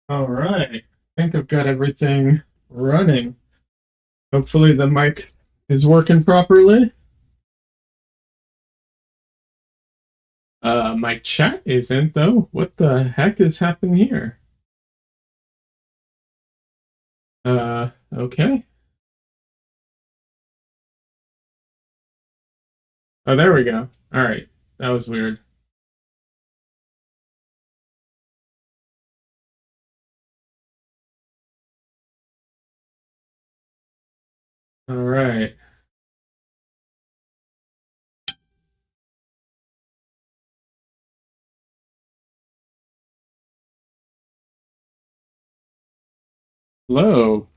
All right. I think I've got everything running. Hopefully the mic is working properly. My chat isn't though. What the heck is happening here? Okay. Oh, there we go. All right. That was weird. All right. Hello.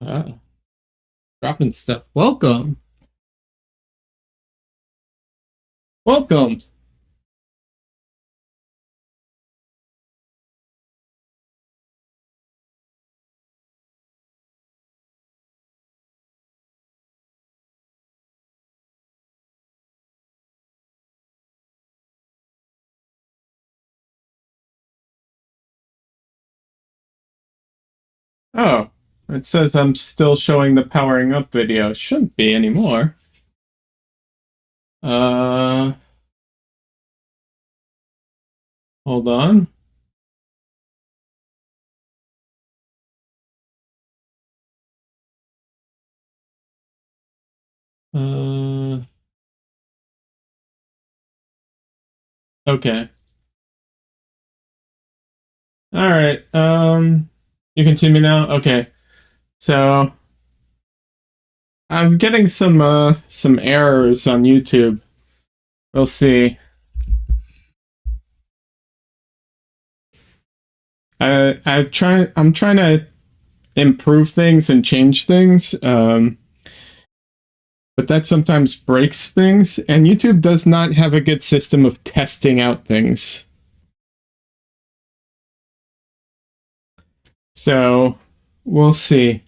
Ah, dropping stuff. Welcome. Welcome. Oh, it says I'm still showing the powering up video. Shouldn't be anymore. Uh, Hold on. Uh, okay. All right. You can see me now. Okay. So I'm getting some errors on YouTube. We'll see. I'm trying to improve things and change things. But that sometimes breaks things, and YouTube does not have a good system of testing out things. So we'll see.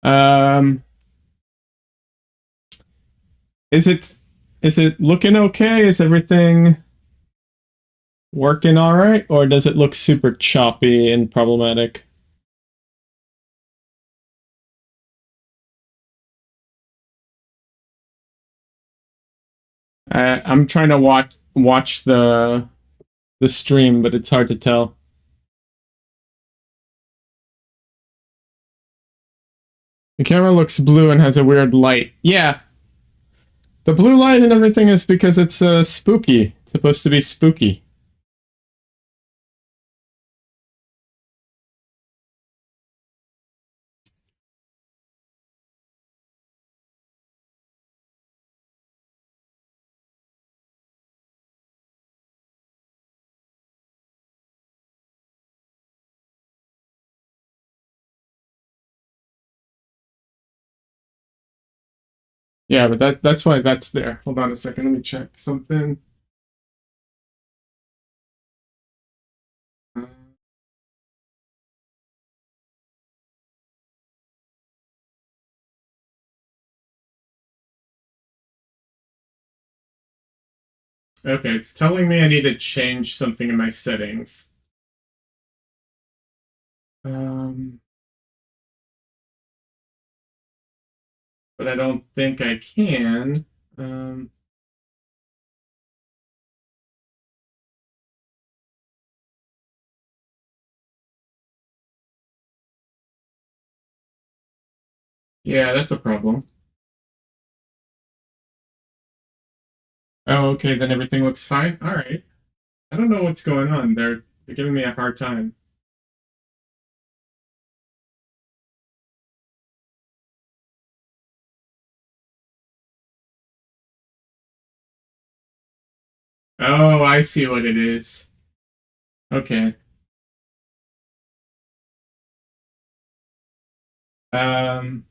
Um, is it looking okay? Is everything working all right, or does it look super choppy and problematic? I'm trying to watch the stream, but it's hard to tell. The camera looks blue and has a weird light. Yeah, the blue light and everything is because it's spooky. It's supposed to be spooky. Yeah, but that's why that's there. Hold on a second. Let me check something. Okay, it's telling me I need to change something in my settings. Um, but I don't think I can. Um, yeah, that's a problem. Oh, okay, then everything looks fine. All right. I don't know what's going on. They're giving me a hard time. Oh, I see what it is. Okay. Um,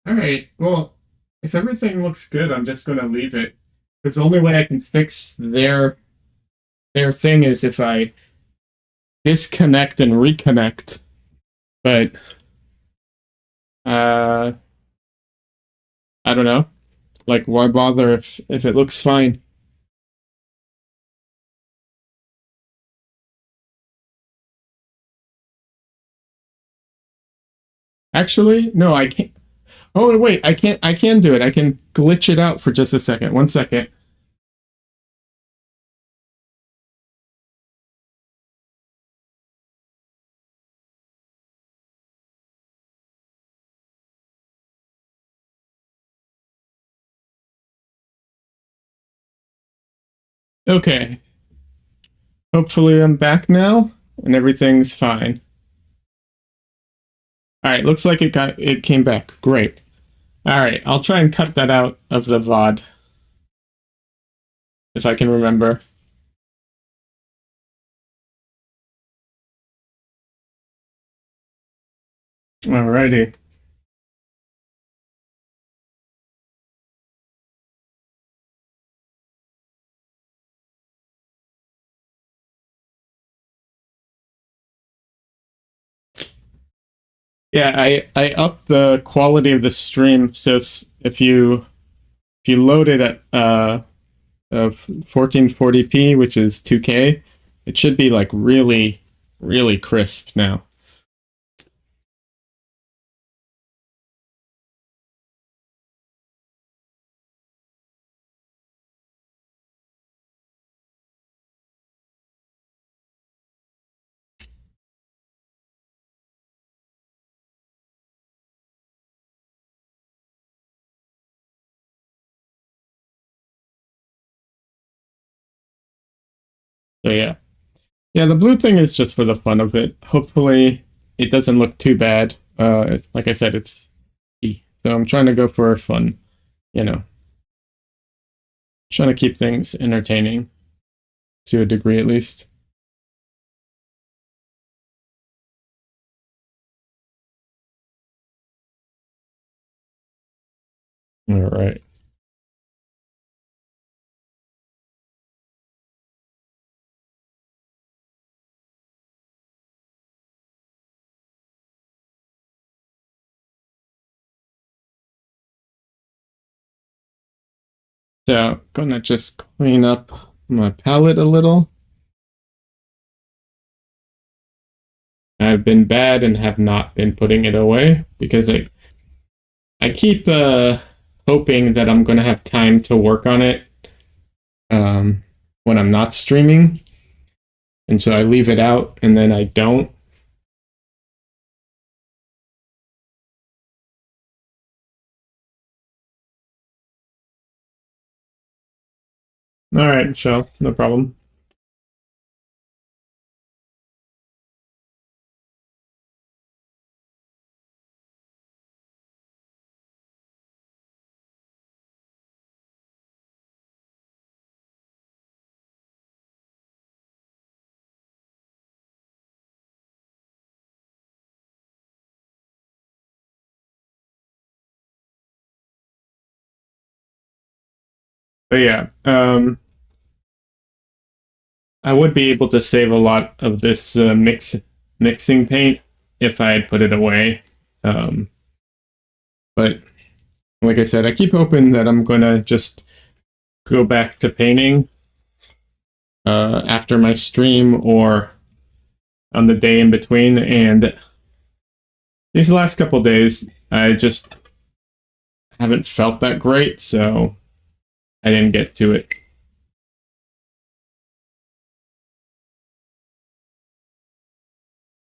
all right. Well, if everything looks good, I'm just going to leave it. Because the only way I can fix their thing is if I disconnect and reconnect, but uh, I don't know. Like, why bother if it looks fine? Actually, no, I can't. Oh wait, I can't. I can do it. I can glitch it out for just a second. 1 second. Okay. Hopefully, I'm back now and everything's fine. All right. Looks like it came back. Great. All right. I'll try and cut that out of the VOD if I can remember. Alrighty. Yeah, I upped the quality of the stream. So if you load it at 1440p, which is 2K, it should be like really crisp now. So yeah. Yeah, the blue thing is just for the fun of it. Hopefully it doesn't look too bad. Like I said, it's so I'm trying to go for fun, you know, trying to keep things entertaining to a degree at least. All right. So gonna just clean up my palette a little. I've been bad and have not been putting it away because I keep hoping that I'm gonna have time to work on it um, when I'm not streaming, and so I leave it out and then I don't. All right, Michelle, no problem. But yeah, I would be able to save a lot of this mixing paint if I had put it away. But like I said, I keep hoping that I'm gonna just go back to painting after my stream or on the day in between. And these last couple days, I just haven't felt that great, so I didn't get to it.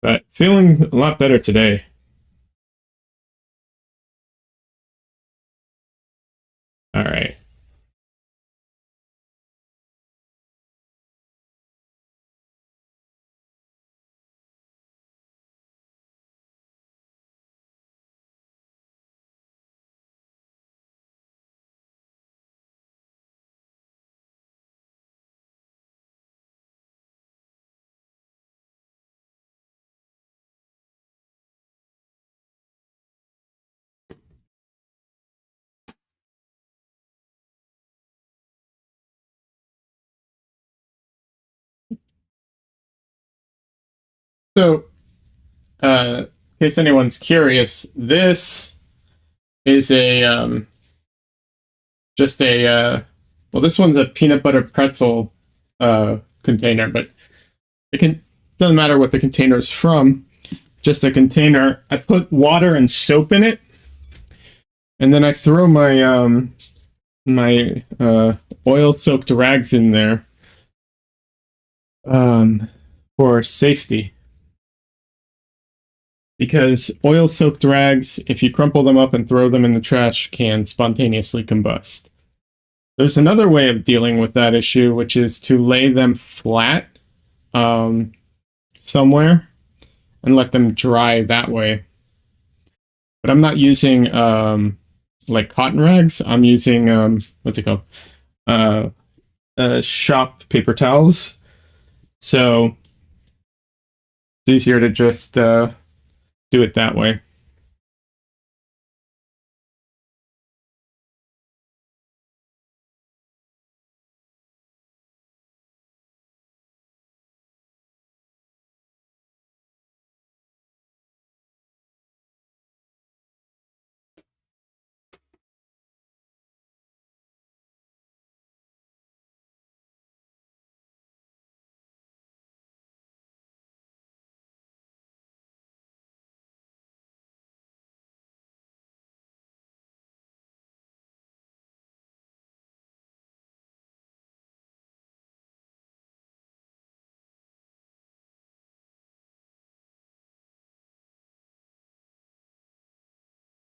But feeling a lot better today. All right. So, in case anyone's curious, this is a just a well, this one's a peanut butter pretzel container, but it can doesn't matter what the container is from. Just a container. I put water and soap in it, and then I throw my oil soaked rags in there for safety. Because oil soaked rags, if you crumple them up and throw them in the trash, can spontaneously combust. There's another way of dealing with that issue, which is to lay them flat somewhere and let them dry that way. But I'm not using like cotton rags. I'm using what's it called? Shop paper towels. So it's easier to just do it that way.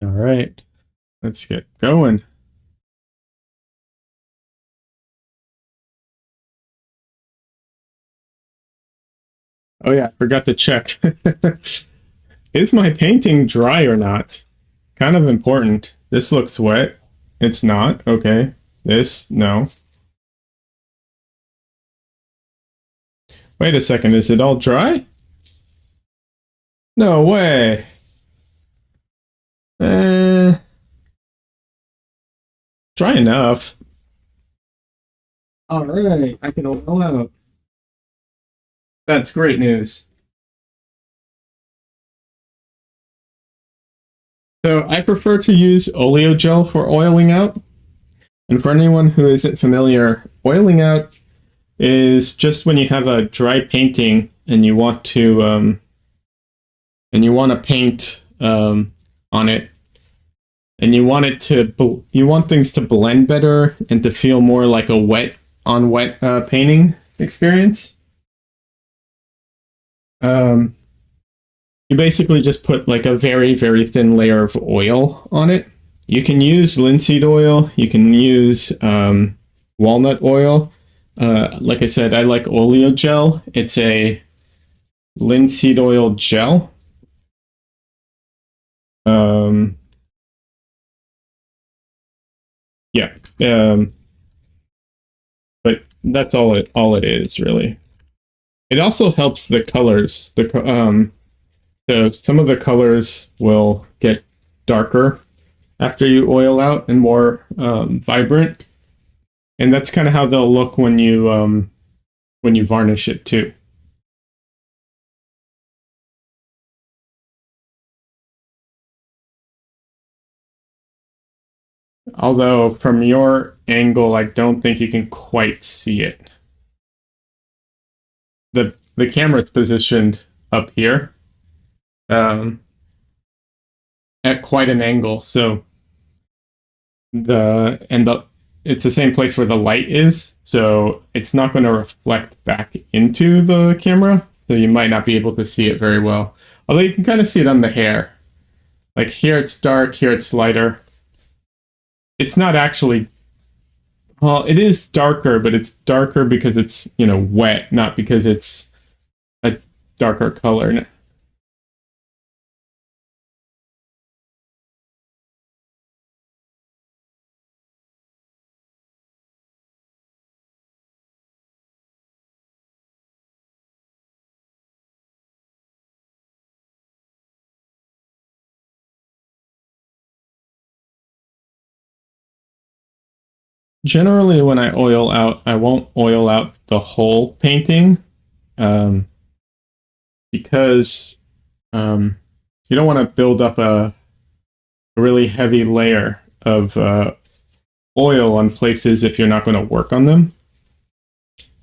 All right, let's get going. Oh yeah, forgot to check. Is my painting dry or not? Kind of important. This looks wet. It's not. Okay. This, no. Wait a second, is it all dry? No way. Eh, dry enough. All right, I can oil out. That's great news. So I prefer to use oleo gel for oiling out. And for anyone who isn't familiar, oiling out is just when you have a dry painting and you want to paint on it, and you want it to you want things to blend better and to feel more like a wet on wet painting experience. Um, you basically just put like a very very thin layer of oil on it. You can use linseed oil. You can use walnut oil. Like I said, I like oleo gel. It's a linseed oil gel. Yeah. But that's all it is really. It also helps the colors. So some of the colors will get darker after you oil out and more vibrant, and that's kind of how they'll look when you varnish it too. Although from your angle, I don't think you can quite see it. The camera's positioned up here um, at quite an angle, so the it's the same place where the light is, so it's not going to reflect back into the camera, so you might not be able to see it very well. Although you can kind of see it on the hair. Like here it's dark, here it's lighter. It's not actually, well, it is darker, but it's darker because it's, wet, not because it's a darker color. Generally, when I oil out, I won't oil out the whole painting. Um, because you don't want to build up a really heavy layer of oil on places if you're not going to work on them.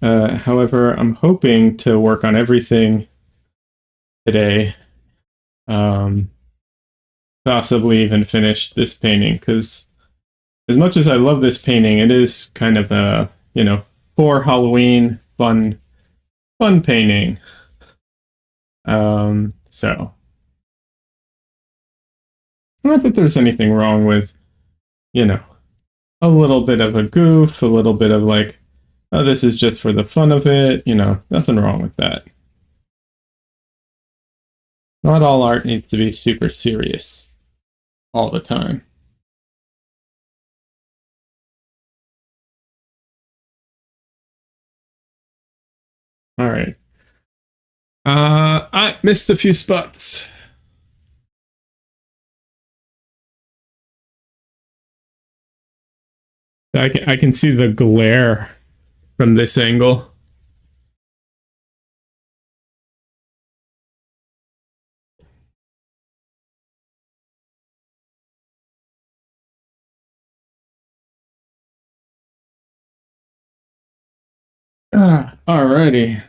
However, I'm hoping to work on everything today. Possibly even finish this painting, because as much as I love this painting, it is kind of a, for Halloween fun painting. So not that there's anything wrong with, a little bit of a goof, a little bit of like, oh, this is just for the fun of it, nothing wrong with that. Not all art needs to be super serious all the time. All right. I missed a few spots. I can see the glare from this angle. Alrighty.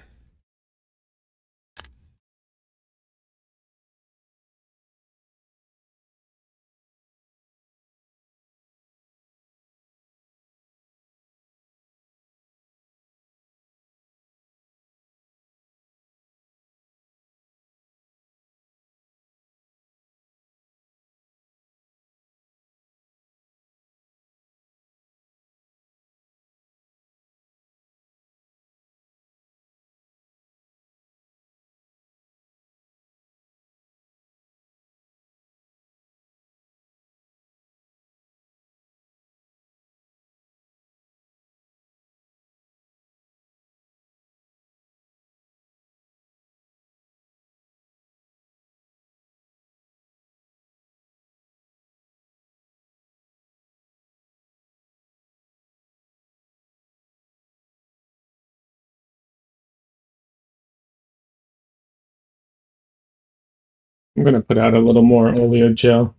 I'm going to put out a little more oleo gel.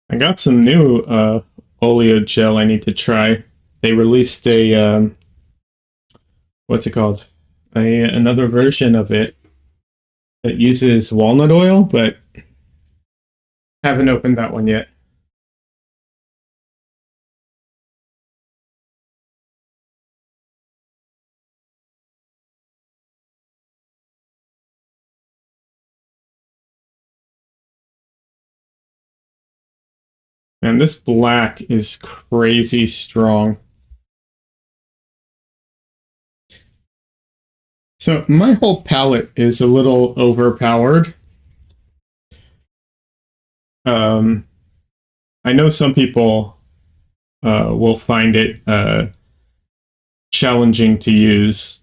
I got some new oleo gel I need to try. They released a what's it called? Another version of it that uses walnut oil, but haven't opened that one yet. And this black is crazy strong. So my whole palette is a little overpowered. I know some people will find it challenging to use,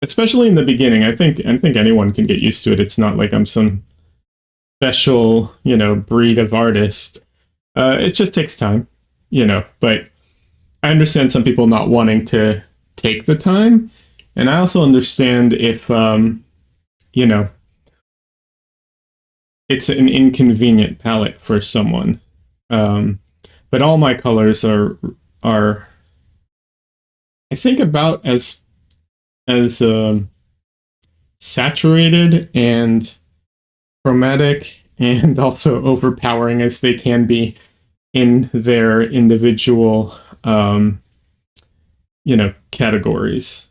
especially in the beginning. I think anyone can get used to it. It's not like I'm some special, breed of artist. It just takes time, but I understand some people not wanting to take the time. And I also understand if, it's an inconvenient palette for someone. But all my colors are I think about as saturated and chromatic and also overpowering as they can be in their individual categories.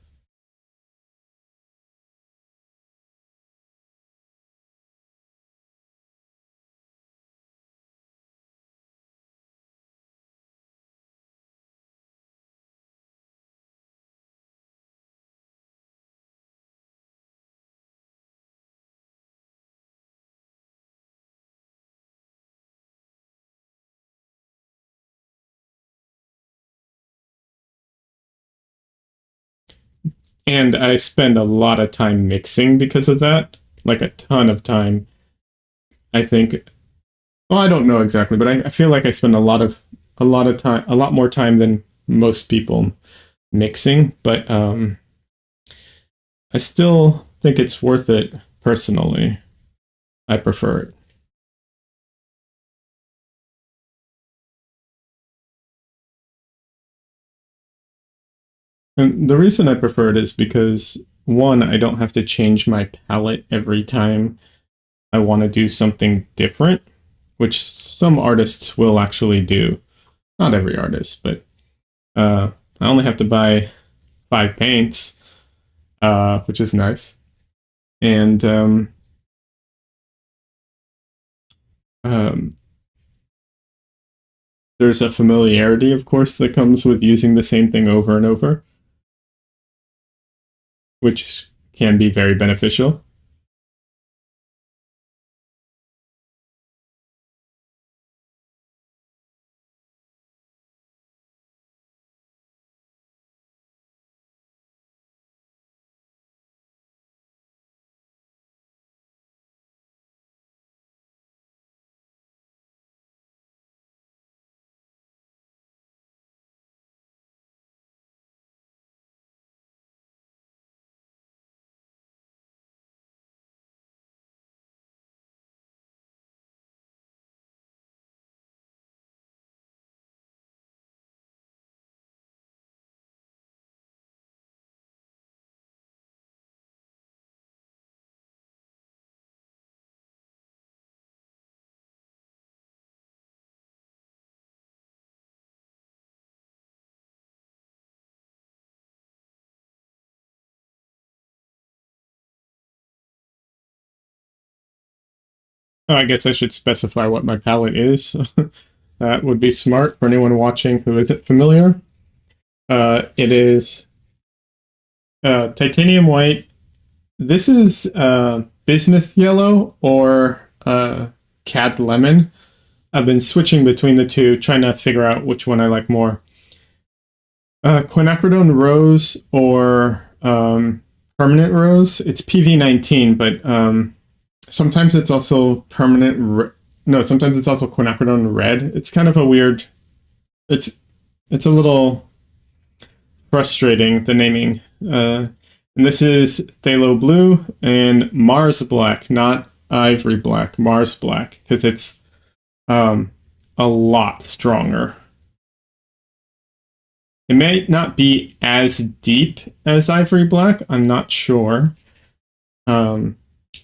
And I spend a lot of time mixing because of that, like a ton of time. I think, well, I don't know exactly, but I feel like I spend a lot of a lot of time, a lot more time than most people mixing, but I still think it's worth it personally. I prefer it. And the reason I prefer it is because one, I don't have to change my palette every time I want to do something different, which some artists will actually do. Not every artist, but I only have to buy 5 paints, which is nice. And um, there's a familiarity, of course, that comes with using the same thing over and over, which can be very beneficial. Oh, I guess I should specify what my palette is. That would be smart for anyone watching who isn't familiar. It is titanium white. This is bismuth yellow or cad lemon. I've been switching between the two, trying to figure out which one I like more. Quinacridone rose or permanent rose. It's PV19, but sometimes it's also no, sometimes it's also quinacridone red. It's kind of a weird. It's it's a little frustrating, the naming. And this is phthalo blue and Mars black, not ivory black. Mars black, because it's um, a lot stronger. It may not be as deep as ivory black. I'm not sure. Um,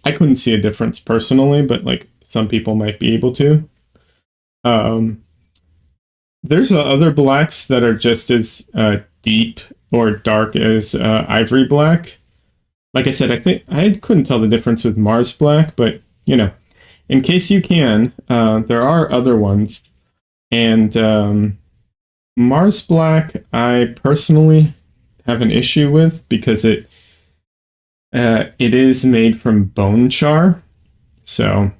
I couldn't see a difference personally, but like some people might be able to. Um, there's other blacks that are just as deep or dark as ivory black. Like I said, I think I couldn't tell the difference with Mars black, but in case you can, there are other ones, and Mars black I personally have an issue with because it is made from bone char, so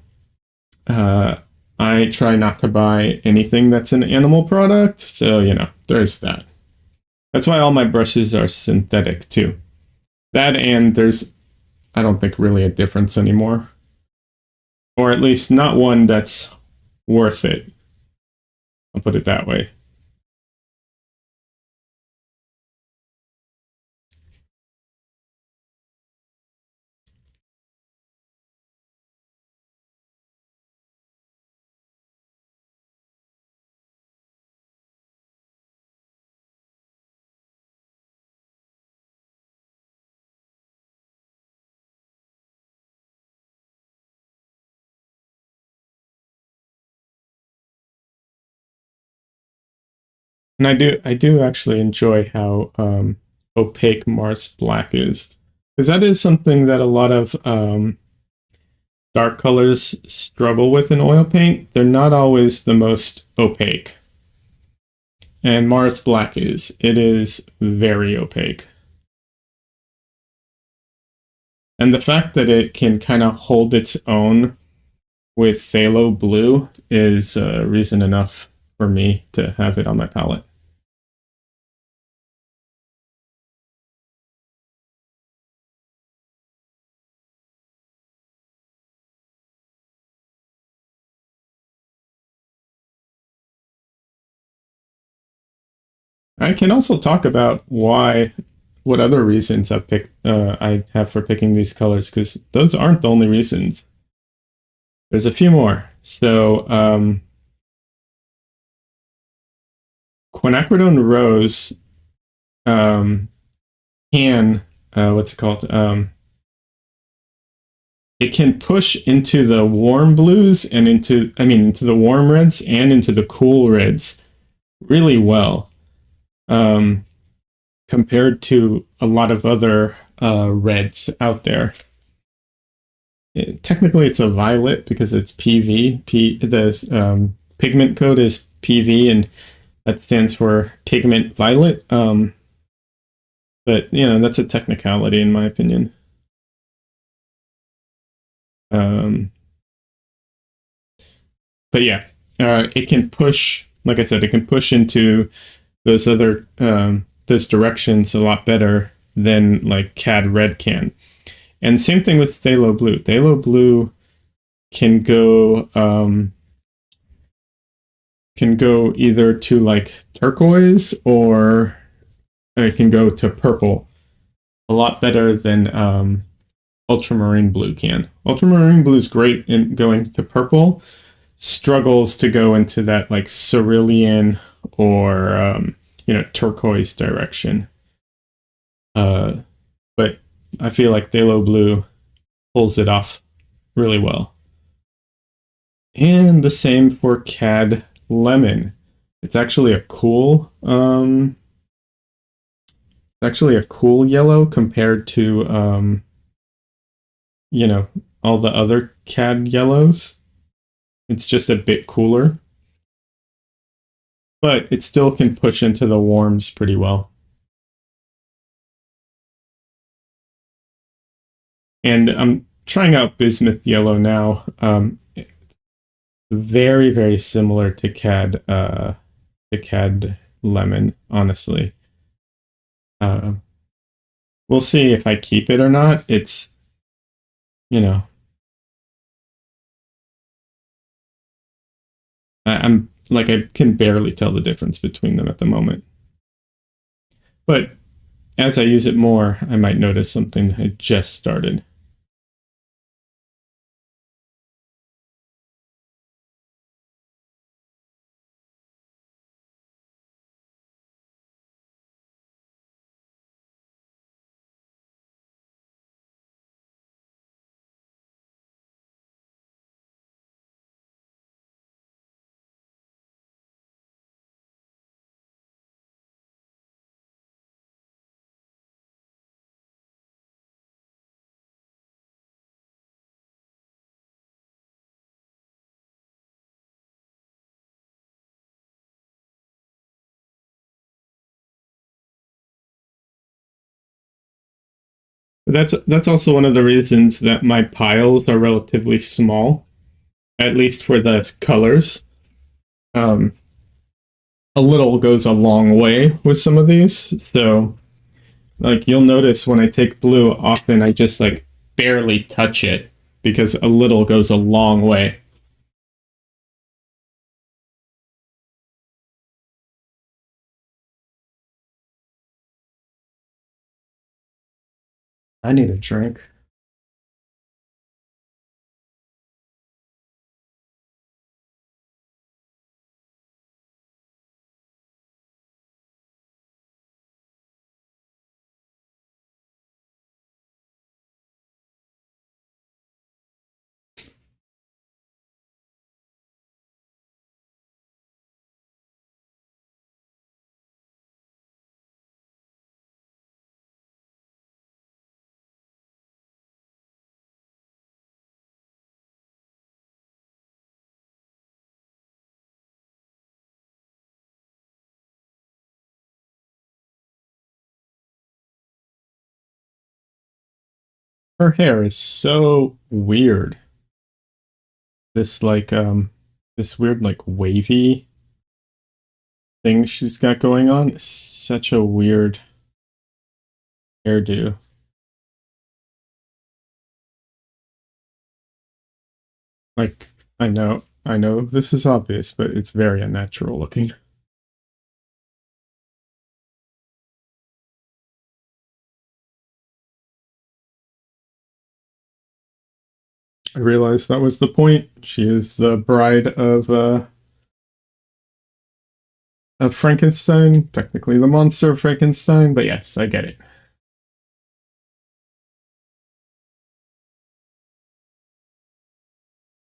uh, I try not to buy anything that's an animal product. So there's that. That's why all my brushes are synthetic too. That and there's I don't think really a difference anymore, or at least not one that's worth it. I'll put it that way. And I do actually enjoy how opaque Mars Black is, because that is something that a lot of dark colors struggle with in oil paint. They're not always the most opaque, and Mars Black is. It is very opaque, and the fact that it can kind of hold its own with phthalo blue is reason enough for me to have it on my palette. I can also talk about what other reasons I have for picking these colors, because those aren't the only reasons. There's a few more. So, quinacridone rose um, can what's it called? It can push into the warm blues and into the warm reds and into the cool reds really well, um, compared to a lot of other reds out there. Technically, it's a violet because it's PV. The pigment code is PV, and that stands for pigment violet. But that's a technicality in my opinion. Um, but yeah, it can push. Like I said, it can push into those directions a lot better than like CAD red can. And same thing with phthalo blue. Phthalo blue can go either to like turquoise, or it can go to purple a lot better than ultramarine blue can. Ultramarine blue is great in going to purple, struggles to go into that like cerulean or turquoise direction. But I feel like phthalo blue pulls it off really well. And the same for cad lemon. It's actually a cool yellow compared to all the other cad yellows. It's just a bit cooler, but it still can push into the warms pretty well. And I'm trying out bismuth yellow now. Very, very similar to cad lemon, honestly. Uh, we'll see if I keep it or not. It's, you know, I'm like, I can barely tell the difference between them at the moment. But as I use it more, I might notice something I just started. That's also one of the reasons that my piles are relatively small, at least for the colors. Um, a little goes a long way with some of these. So, like, you'll notice when I take blue, often I just like barely touch it because a little goes a long way. I need a drink. Her hair is so weird. This like this weird like wavy thing she's got going on. It's such a weird hairdo. Like, I know this is obvious, but it's very unnatural looking. I realized that was the point. She is the bride of Frankenstein, technically the monster of Frankenstein, but yes, I get it.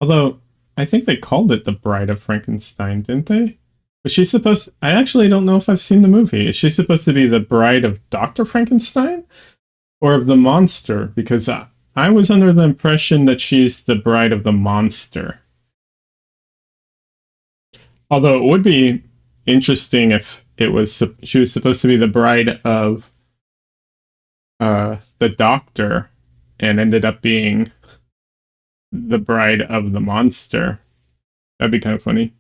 Although I think they called it the Bride of Frankenstein, didn't they? Was she supposed? I actually don't know if I've seen the movie. Is she supposed to be the bride of Doctor Frankenstein or of the monster? Because I was under the impression that she's the bride of the monster. Although it would be interesting if it was she was supposed to be the bride of the doctor and ended up being the bride of the monster. That'd be kind of funny.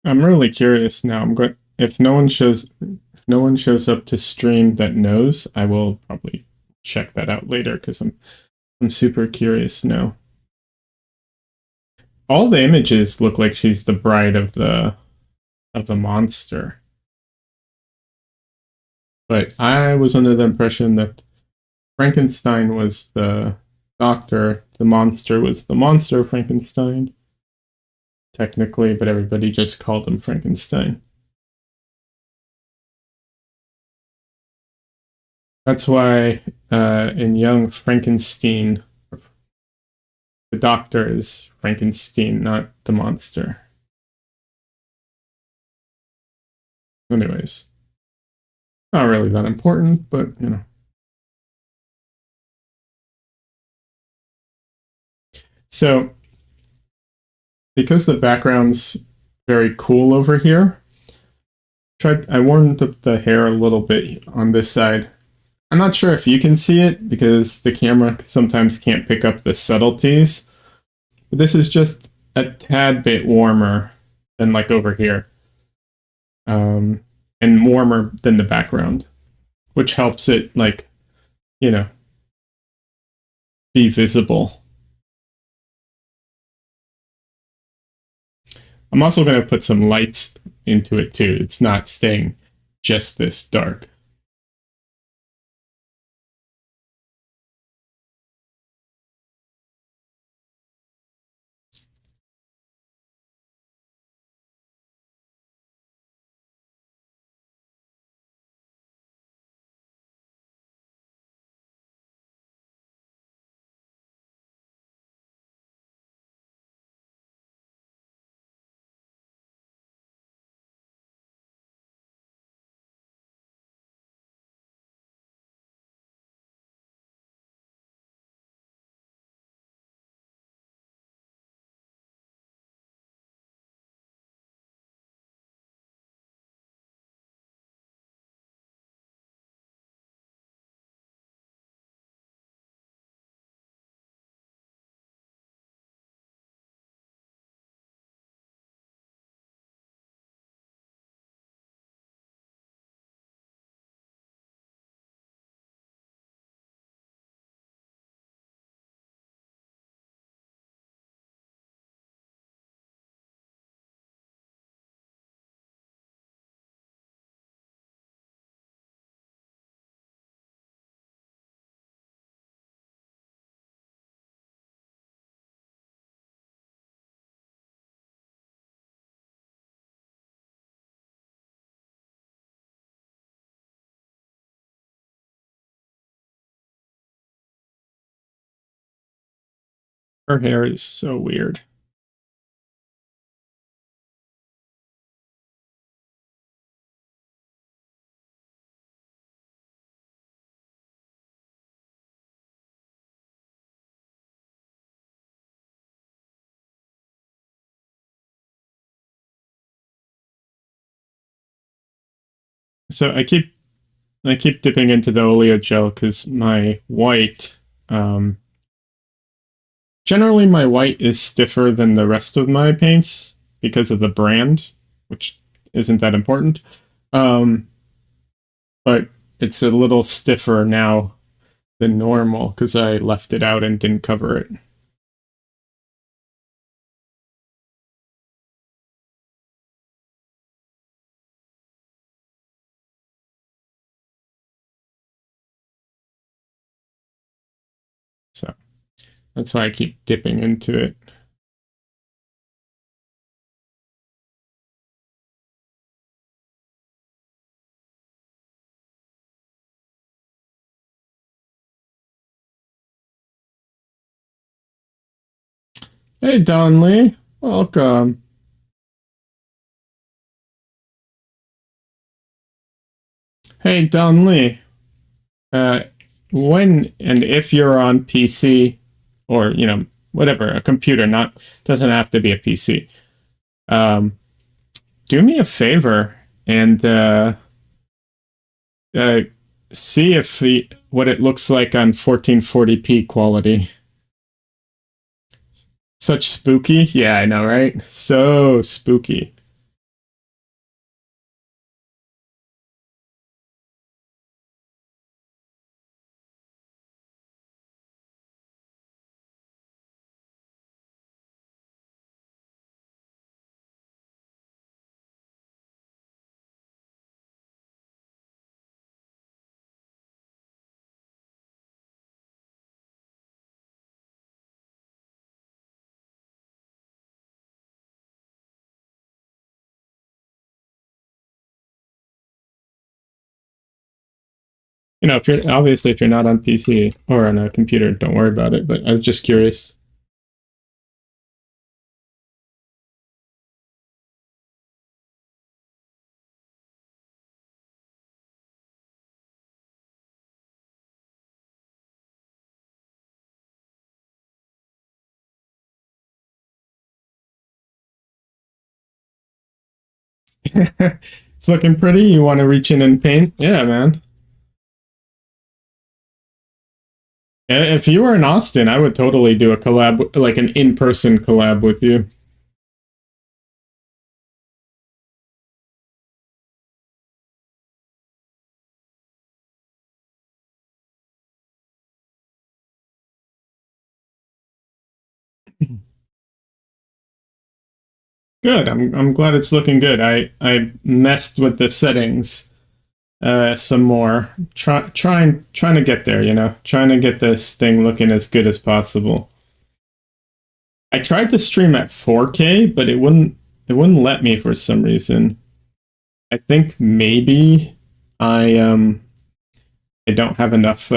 I'm really curious now. I'm going if no one shows up to stream that knows, I will probably check that out later because I'm super curious now. All the images look like she's the bride of the monster. But I was under the impression that Frankenstein was the doctor, the monster was the monster of Frankenstein, technically, but everybody just called him Frankenstein. That's why in Young Frankenstein, the doctor is Frankenstein, not the monster. Anyways, not really that important, but you know. So, because the background's very cool over here, I warmed up the hair a little bit on this side. I'm not sure if you can see it because the camera sometimes can't pick up the subtleties, but this is just a tad bit warmer than like over here, um, and warmer than the background, which helps it like you know be visible. I'm also going to put some lights into it too. It's not staying just this dark. Her hair is so weird. So I keep dipping into the oleo gel because my white, um, generally my white is stiffer than the rest of my paints because of the brand, which isn't that important. Um, but it's a little stiffer now than normal because I left it out and didn't cover it. So that's why I keep dipping into it. Hey, Don Lee, welcome. Hey, Don Lee. Uh, when and if you're on PC or whatever, a computer, not doesn't have to be a PC. Um, do me a favor and uh, see if what it looks like on 1440p quality. Such spooky, yeah, I know, right? So spooky. If you're obviously if you're not on PC or on a computer, don't worry about it. But I was just curious. It's looking pretty. You want to reach in and paint? Yeah, man. If you were in Austin, I would totally do a collab, like an in-person collab with you. Good. I'm glad it's looking good. I messed with the settings some more. Trying to get there, Trying to get this thing looking as good as possible. I tried to stream at 4K, but it wouldn't let me for some reason. I think maybe I don't have enough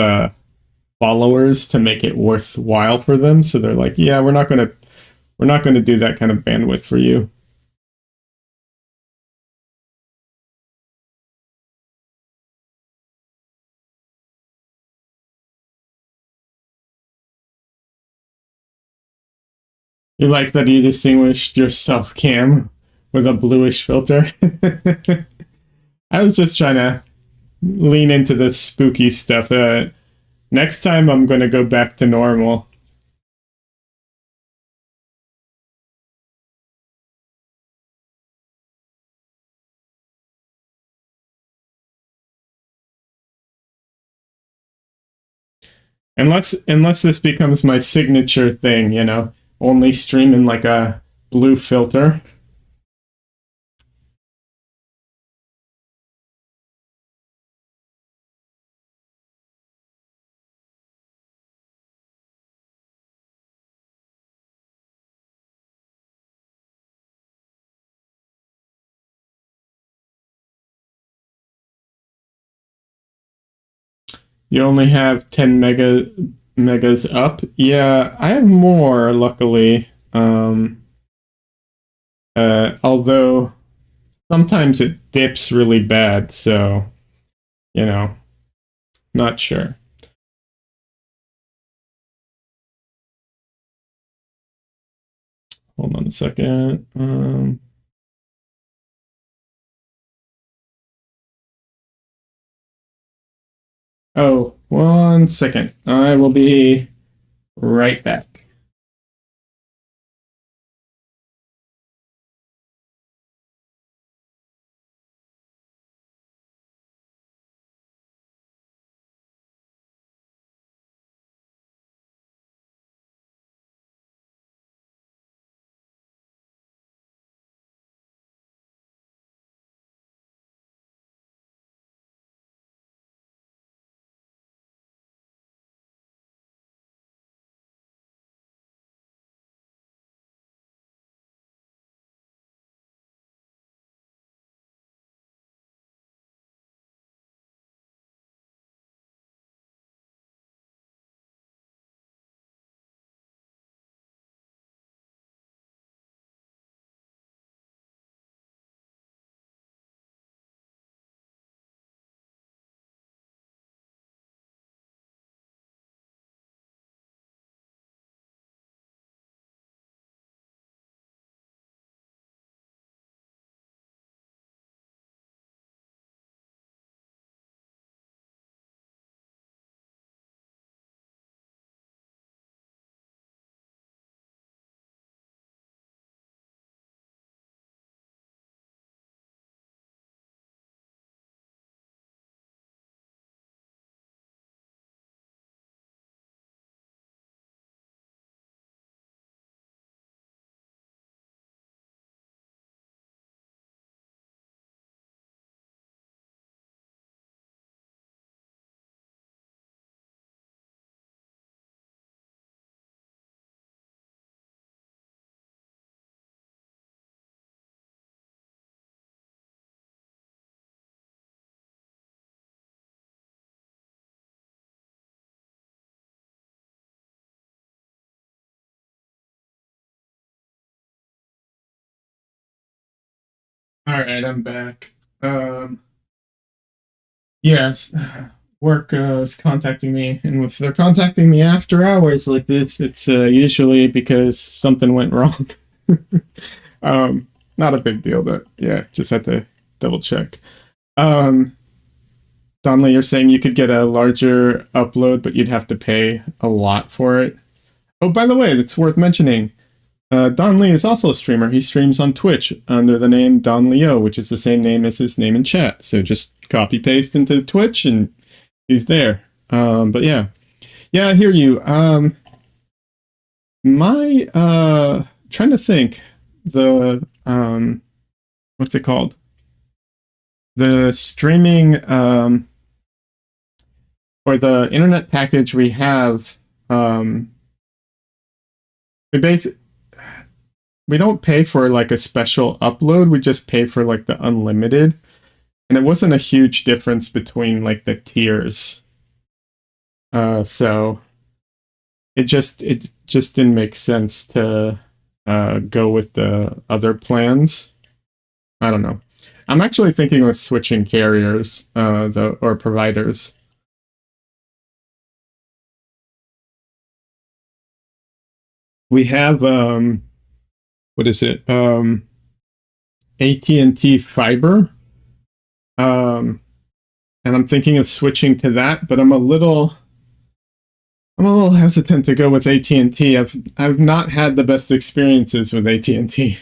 followers to make it worthwhile for them, so they're like, "Yeah, we're not gonna do that kind of bandwidth for you." You like that you distinguished your self cam with a bluish filter? I was just trying to lean into this spooky stuff. Next time I'm going to go back to normal. Unless this becomes my signature thing, only streaming like a blue filter. You only have 10 mega Megas up. Yeah, I have more, luckily. Although sometimes it dips really bad, so, you know, not sure. Hold on a second. Oh, 1 second. I will be right back. All right, I'm back. Yes, work is contacting me, and if they're contacting me after hours like this, it's usually because something went wrong. Not a big deal, but yeah, just had to double check. Um, Donley, you're saying you could get a larger upload, but you'd have to pay a lot for it. Oh, by the way, it's worth mentioning. Don Lee is also a streamer. He streams on Twitch under the name Don Leo, which is the same name as his name in chat. So just copy paste into Twitch and he's there. But yeah, I hear you. My trying to think the what's it called? The streaming or the internet package we have. We basically we don't pay for like a special upload. We just pay for like the unlimited, and it wasn't a huge difference between like the tiers. So it just didn't make sense to go with the other plans. I don't know. I'm actually thinking of switching carriers, or providers. We have what is it? AT&T Fiber. Um, and I'm thinking of switching to that, but I'm a little hesitant to go with AT&T. I've not had the best experiences with AT&T.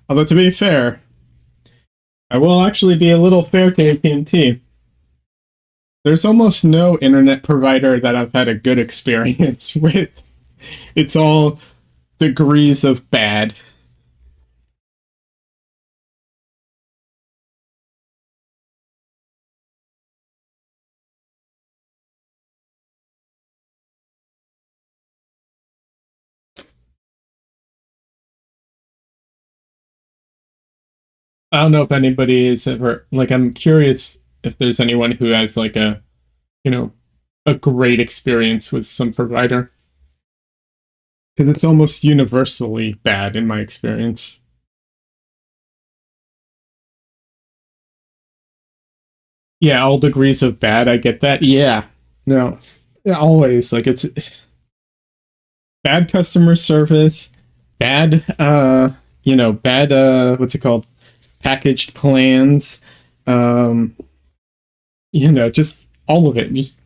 Although to be fair, I will actually be a little fair to AT&T. There's almost no internet provider that I've had a good experience with. It's all degrees of bad. I don't know if anybody is ever like. I'm curious if there's anyone who has like a you know a great experience with some provider because it's almost universally bad in my experience. Yeah, all degrees of bad. I get that. Yeah, no, yeah, always like it's bad customer service, bad bad what's it called? Packaged plans, um, just all of it. Just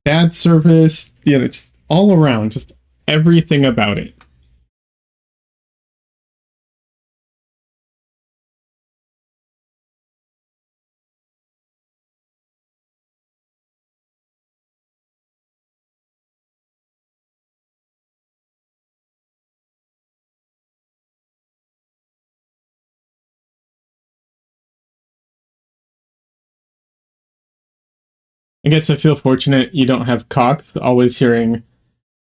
bad service, just all around, just everything about it. I guess I feel fortunate you don't have Cox always hearing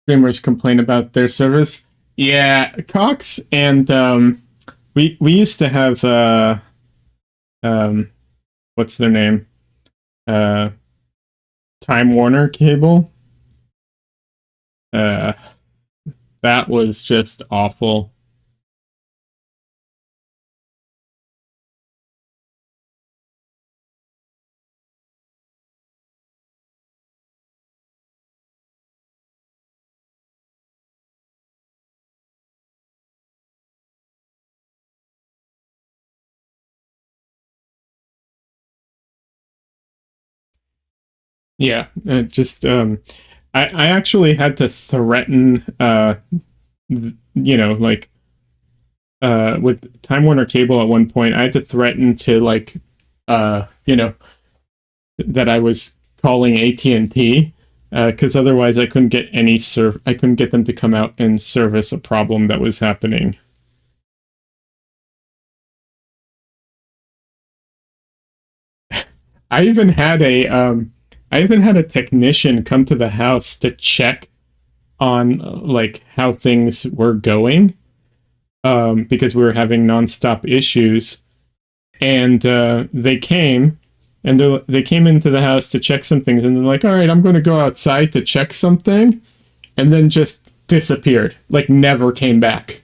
streamers complain about their service. Yeah, Cox and we used to have um what's their name? Uh Time Warner cable. Uh that was just awful. Yeah, just I actually had to threaten like with Time Warner Cable at one point, I had to threaten to that I was calling AT&T because otherwise I couldn't get them to come out and service a problem that was happening. I even had a I even had a technician come to the house to check on like how things were going because we were having nonstop issues. And they came and they came into the house to check some things, and they're like, all right, I'm going to go outside to check something, and then just disappeared, like never came back.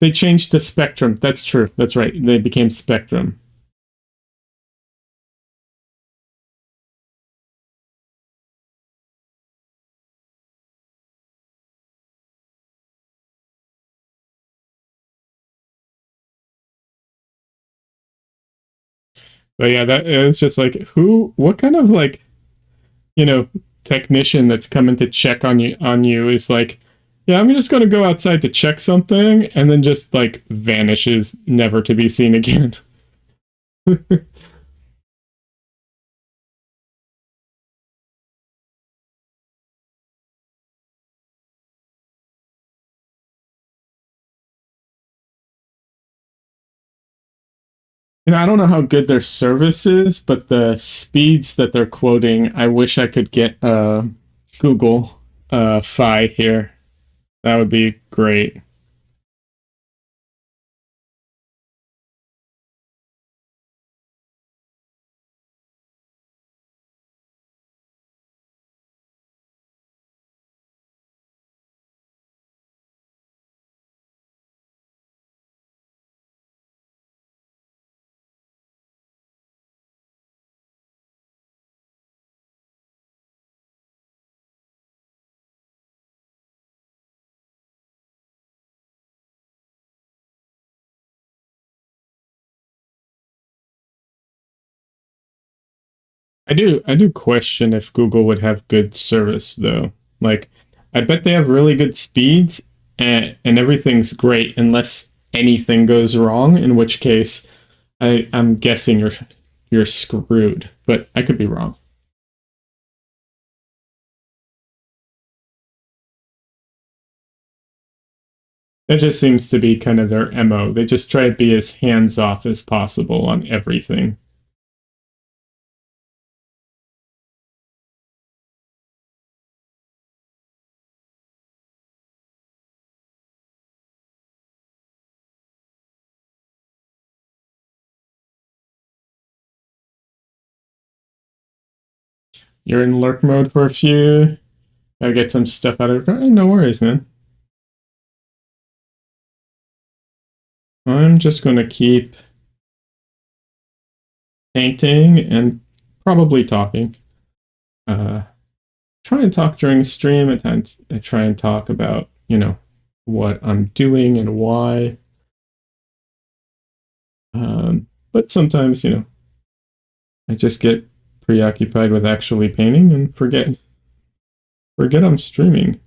They changed to Spectrum. That's true. That's right. They became Spectrum. But yeah, that it was just like what kind of like you know technician that's coming to check on you is like, yeah, I'm just going to go outside to check something, and then just like vanishes, never to be seen again. And I don't know how good their service is, but the speeds that they're quoting, I wish I could get Google Fi here. That would be great. I do question if Google would have good service though. Like, I bet they have really good speeds and everything's great unless anything goes wrong, in which case I'm guessing you're screwed. But I could be wrong. That just seems to be kind of their MO. They just try to be as hands off as possible on everything. you're in lurk mode for a few. Gotta get some stuff out of it. No worries, man. I'm just gonna keep painting and probably talking. Try and talk during stream. I try and talk about, what I'm doing and why. But sometimes, I just get preoccupied with actually painting and forget I'm streaming.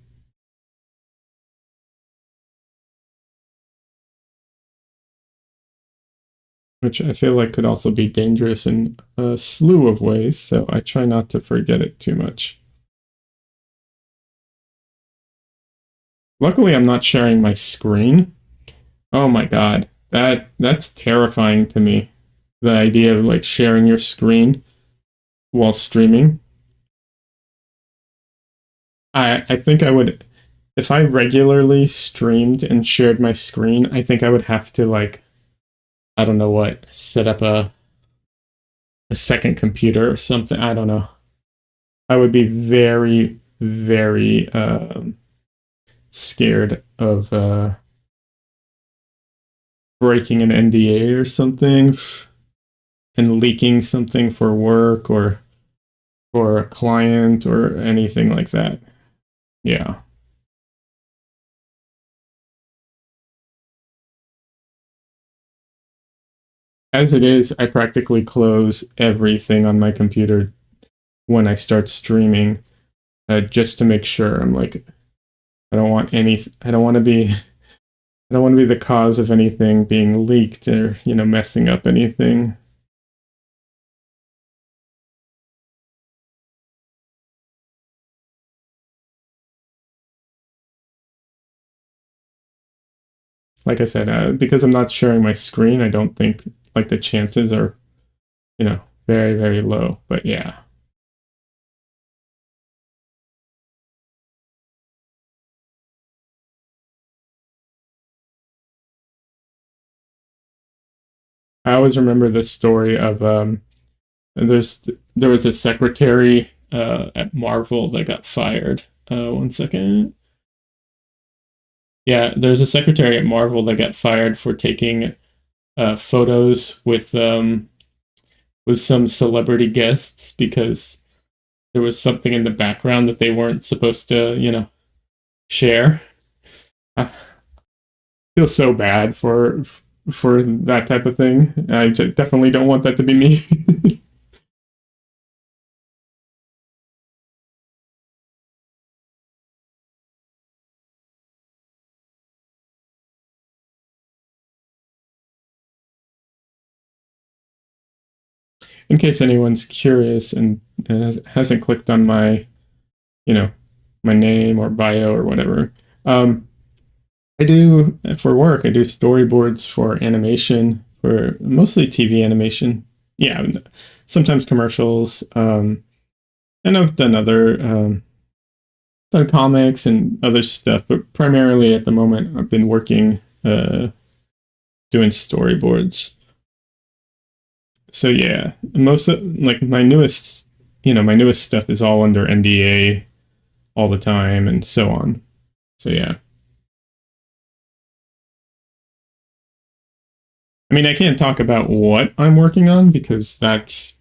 Which I feel like could also be dangerous in a slew of ways, so I try not to forget it too much. Luckily, I'm not sharing my screen. Oh my god, that's terrifying to me. The idea of like sharing your screen while streaming. I think I would, if I regularly streamed and shared my screen, I think I would have to like, I don't know what, set up a second computer or something. I don't know. I would be very, very scared of breaking an NDA or something and leaking something for work or for a client or anything like that. Yeah. As it is, I practically close everything on my computer when I start streaming, just to make sure. I'm like, I don't want to be I don't want to be the cause of anything being leaked or, messing up anything. Like I said, because I'm not sharing my screen, I don't think like the chances are, very, very low. But yeah. I always remember this story of there was a secretary at Marvel that got fired. One second. Yeah, there's a secretary at Marvel that got fired for taking photos with some celebrity guests because there was something in the background that they weren't supposed to, share. I feel so bad for that type of thing. I definitely don't want that to be me. In case anyone's curious and hasn't clicked on my, you know, my name or bio or whatever, I do for work. I do storyboards for animation, for mostly TV animation. Yeah, sometimes commercials. And I've done done comics and other stuff, but primarily at the moment I've been working doing storyboards. So yeah, most of, like my newest stuff is all under NDA all the time and so on. So yeah. I mean, I can't talk about what I'm working on because that's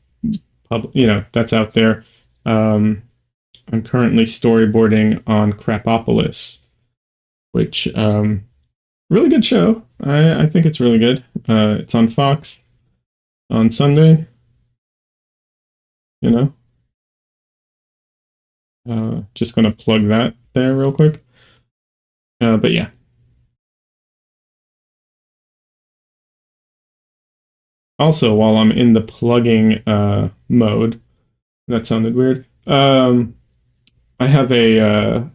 that's out there. Um, I'm currently storyboarding on Crapopolis, which really good show. I think it's really good. It's on Fox on Sunday. You know, just gonna plug that there real quick. But yeah. Also, while I'm in the plugging mode, that sounded weird. I have I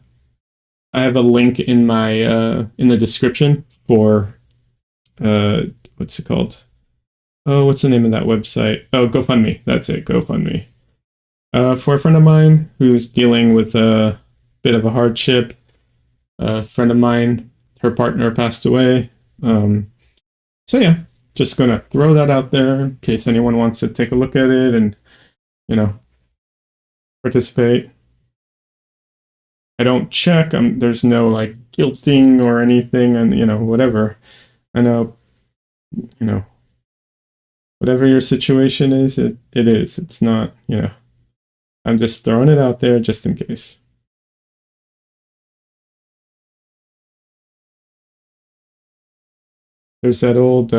have a link in my in the description for what's it called? Oh, what's the name of that website? Oh, GoFundMe. That's it, GoFundMe. For a friend of mine who's dealing with a bit of a hardship. A friend of mine, her partner passed away. So yeah, just gonna throw that out there in case anyone wants to take a look at it and, you know, participate. I don't check. There's no like guilting or anything, and whatever. I know, you know, whatever your situation is, it is. It's not, I'm just throwing it out there just in case. There's that old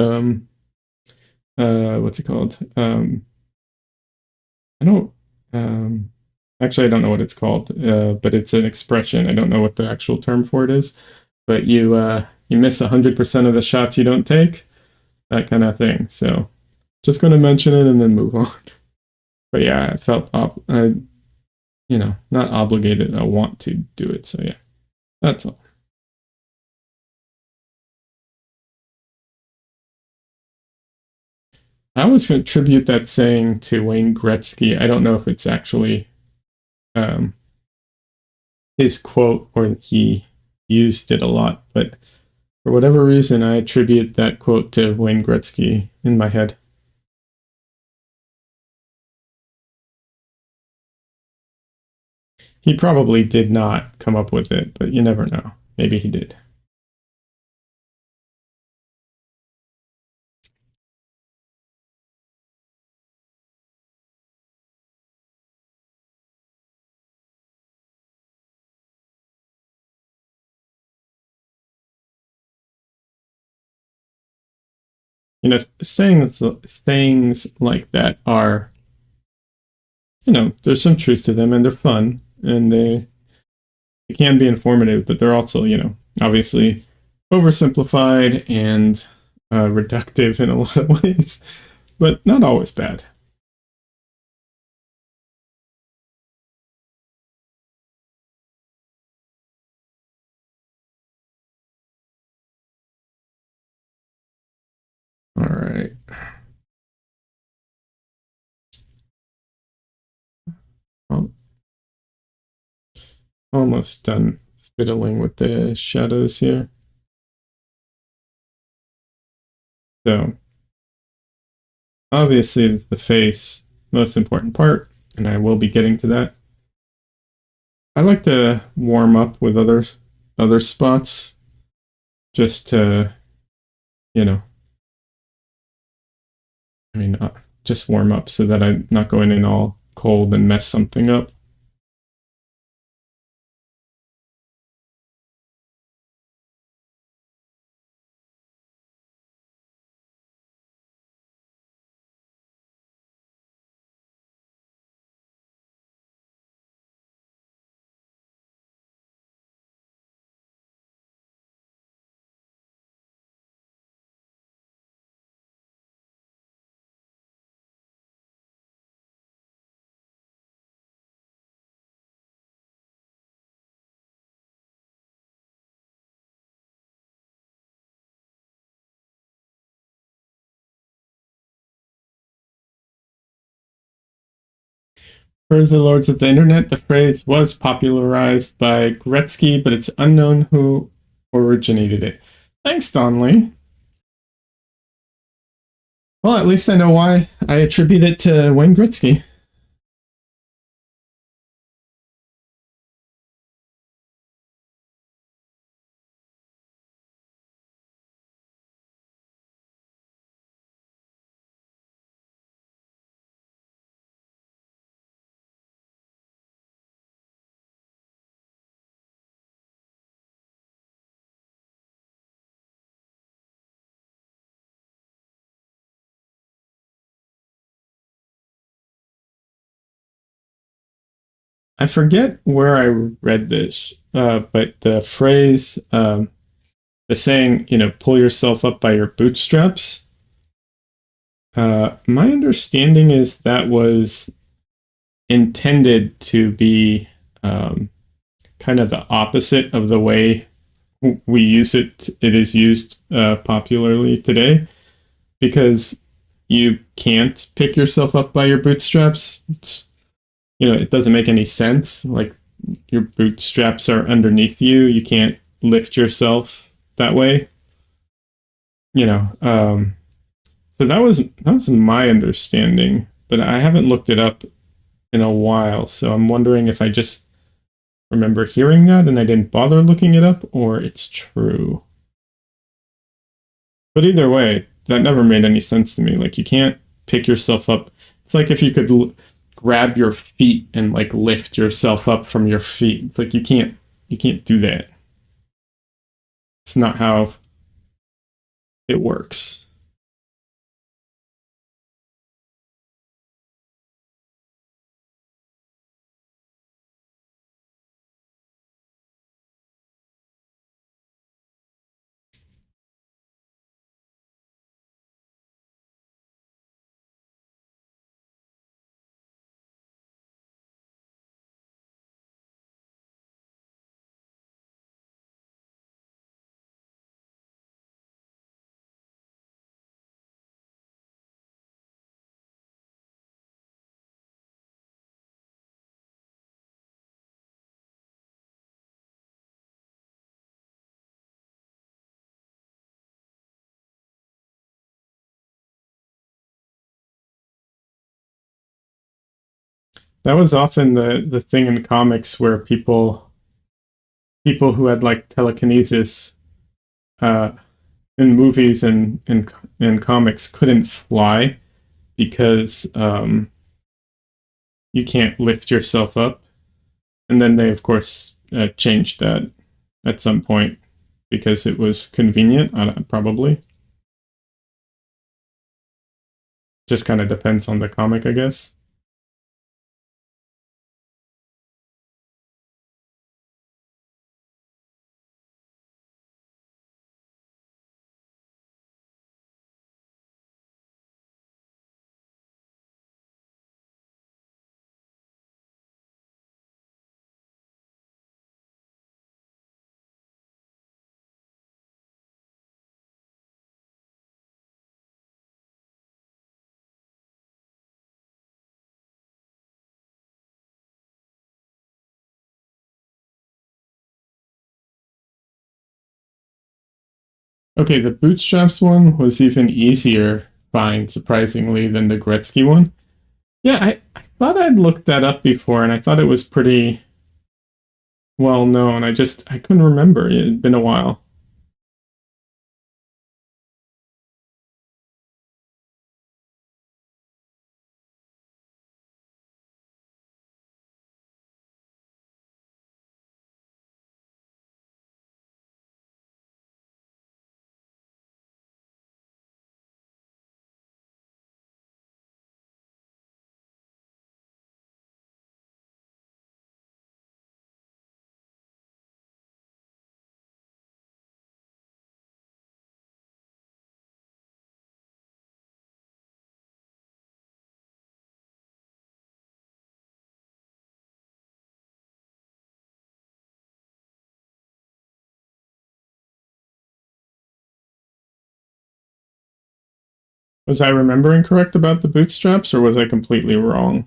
what's it called? I don't actually I don't know what it's called, but it's an expression. I don't know what the actual term for it is, but you miss 100% of the shots you don't take, that kind of thing. So just going to mention it and then move on. But yeah, I felt not obligated. I want to do it. So yeah, that's all. I always attribute that saying to Wayne Gretzky. I don't know if it's actually um, his quote or he used it a lot, but for whatever reason, I attribute that quote to Wayne Gretzky in my head. He probably did not come up with it, but you never know. Maybe he did. Saying things like that are, there's some truth to them and they're fun and they can be informative, but they're also, obviously oversimplified and reductive in a lot of ways, but not always bad. All right. Well, almost done fiddling with the shadows here. So obviously the face, most important part, and I will be getting to that. I like to warm up with other spots just to, you know, just warm up so that I'm not going in all cold and mess something up. For the Lords of the Internet, the phrase was popularized by Gretzky, but it's unknown who originated it. Thanks, Donley. Well, at least I know why I attribute it to Wayne Gretzky. I forget where I read this, but the phrase, the saying, pull yourself up by your bootstraps. My understanding is that was intended to be kind of the opposite of the way we use it. It is used popularly today because you can't pick yourself up by your bootstraps. It doesn't make any sense. Like your bootstraps are underneath you. You can't lift yourself that way. So that was my understanding, but I haven't looked it up in a while, so I'm wondering if I just remember hearing that and I didn't bother looking it up, or it's true. But either way, that never made any sense to me. Like, you can't pick yourself up. It's like if you could grab your feet and like lift yourself up from your feet. It's like you can't do that. It's not how it works. That was often the thing in comics where people who had like telekinesis uh, in movies and comics couldn't fly because you can't lift yourself up. And then they, of course, changed that at some point because it was convenient, probably. Just kind of depends on the comic, I guess. Okay, the bootstraps one was even easier, find surprisingly, than the Gretzky one. Yeah, I thought I'd looked that up before, and I thought it was pretty well known. I couldn't remember. It had been a while. Was I remembering correct about the bootstraps, or was I completely wrong?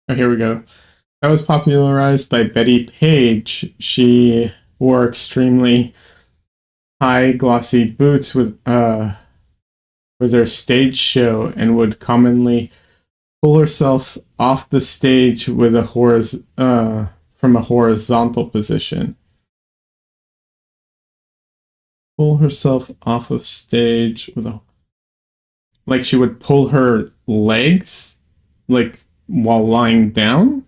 Oh, here we go. That was popularized by Betty Page. She wore extremely high glossy boots with their stage show and would commonly pull herself off the stage with from a horizontal position. Pull herself off of stage with a like she would pull her legs like while lying down.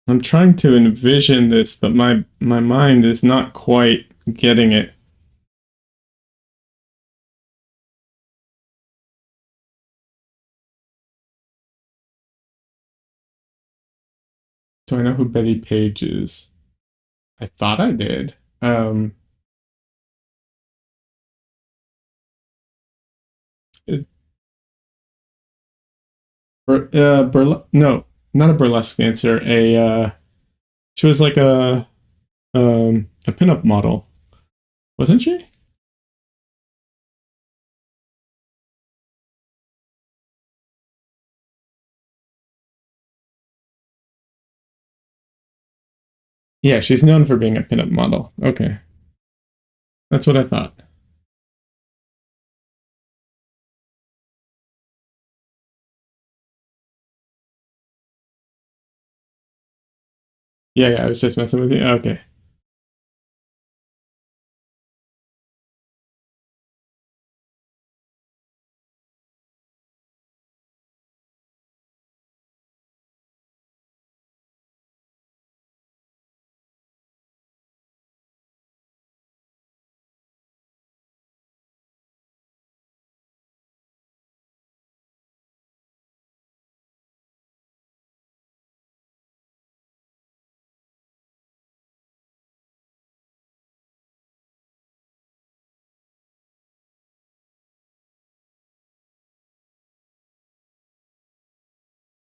I'm trying to envision this, but my mind is not quite getting it. Do I know who Betty Page is? I thought I did. It, no, not a burlesque dancer. She was like a pinup model, wasn't she? Yeah, she's known for being a pinup model. Okay. That's what I thought. Yeah, I was just messing with you. Okay.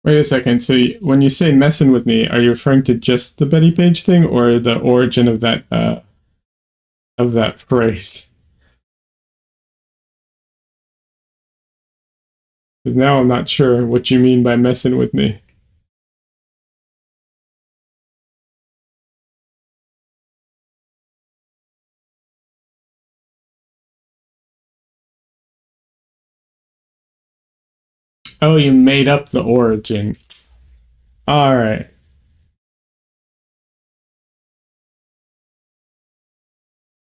Wait a second. So when you say messing with me, are you referring to just the Betty Page thing or the origin of that phrase? Now I'm not sure what you mean by messing with me. Oh, you made up the origin. All right.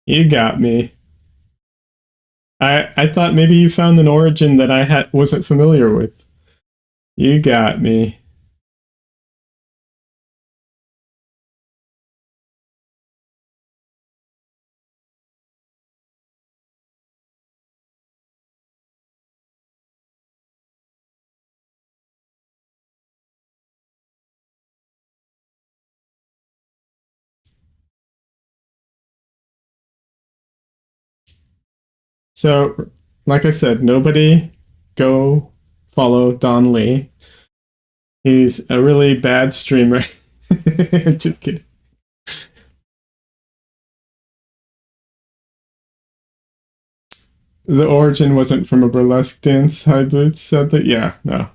You got me. I thought maybe you found an origin that I wasn't familiar with. You got me. So, like I said, nobody go follow Don Lee. He's a really bad streamer. Just kidding. The origin wasn't from a burlesque dance, High Boots said that. Yeah, no.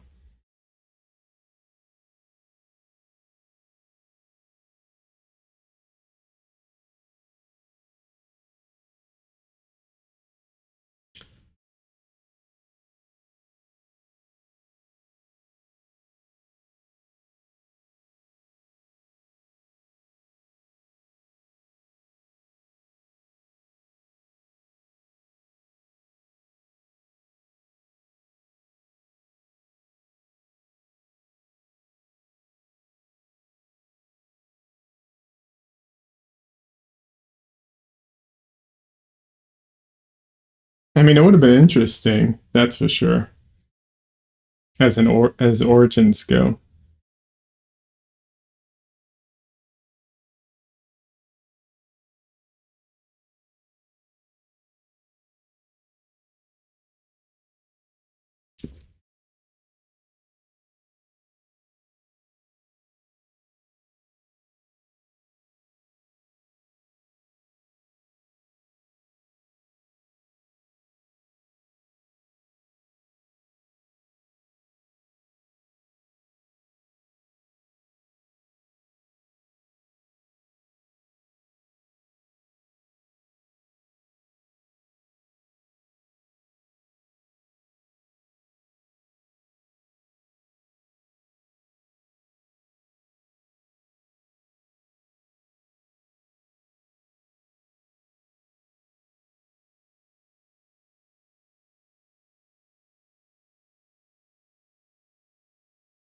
I mean, it would have been interesting, that's for sure, as origins go.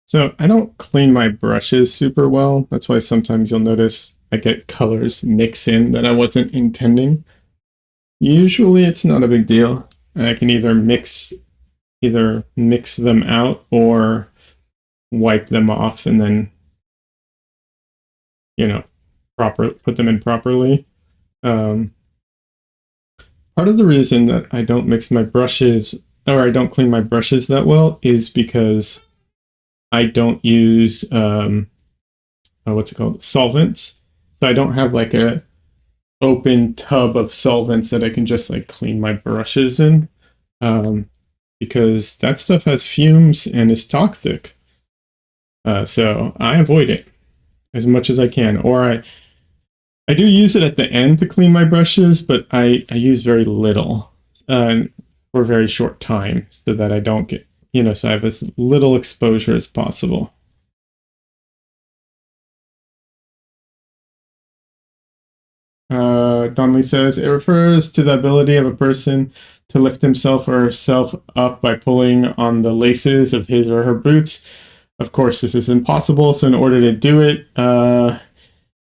So I don't clean my brushes super well. That's why sometimes you'll notice I get colors mix in that I wasn't intending. Usually it's not a big deal. I can either mix them out or wipe them off and then, you know, put them in properly. Um, Part of the reason that I don't mix my brushes or I don't clean my brushes that well is because I don't use what's it called, solvents. So I don't have like a open tub of solvents that I can just like clean my brushes in, um, because that stuff has fumes and is toxic. So I avoid it as much as I can, or I do use it at the end to clean my brushes, but I use very little for a very short time so that I don't get, so I have as little exposure as possible. Donnelly says it refers to the ability of a person to lift himself or herself up by pulling on the laces of his or her boots. Of course, this is impossible, so in order to do it,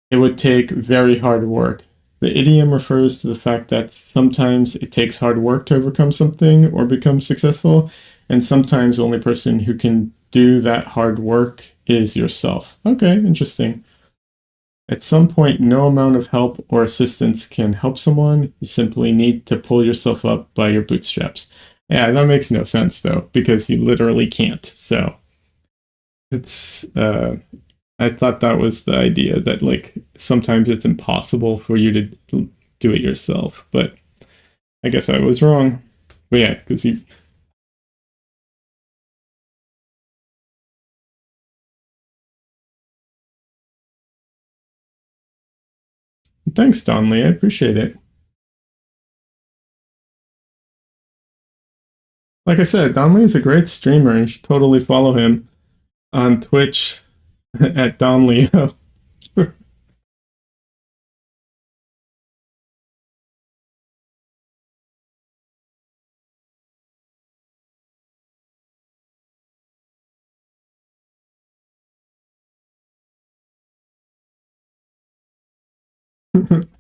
it would take very hard work. The idiom refers to the fact that sometimes it takes hard work to overcome something or become successful, and sometimes the only person who can do that hard work is yourself. Okay, interesting. At some point, no amount of help or assistance can help someone. You simply need to pull yourself up by your bootstraps. Yeah, that makes no sense though, because you literally can't. So it's I thought that was the idea that like sometimes it's impossible for you to do it yourself, but I guess I was wrong. But yeah, because you. Thanks, Donley. I appreciate it. Like I said, Donley is a great streamer. You should totally follow him on Twitch at Donleo.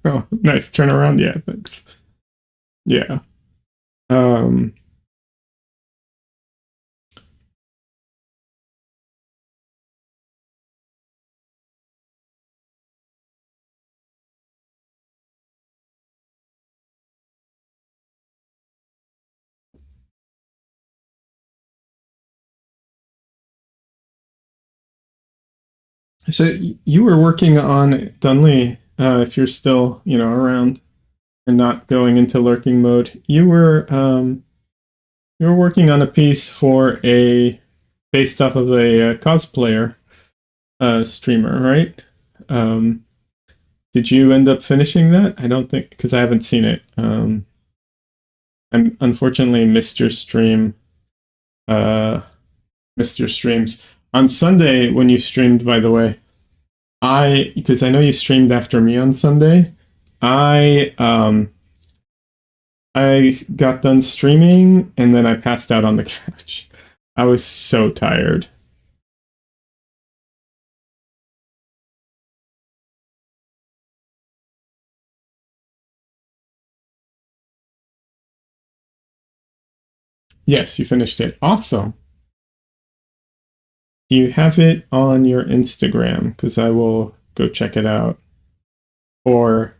Oh, nice turnaround. Yeah, thanks. Yeah. Um, so you were working on Dunley, if you're still, around and not going into lurking mode. You were working on a piece for a based off of a, cosplayer streamer, right? Um, did you end up finishing that? I don't think because I haven't seen it. I'm unfortunately missed your stream. Uh, missed your streams on Sunday when you streamed. By the way, because I know you streamed after me on Sunday. I um I got done streaming and then I passed out on the couch. I was so tired. Yes, you finished it. Awesome. Do you have it on your Instagram? Because I will go check it out. Or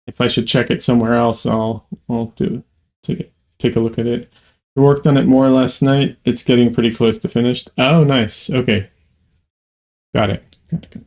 if I should check it somewhere else, I'll take a look at it. We worked on it more last night. It's getting pretty close to finished. Oh, nice. Okay, got it. Got it.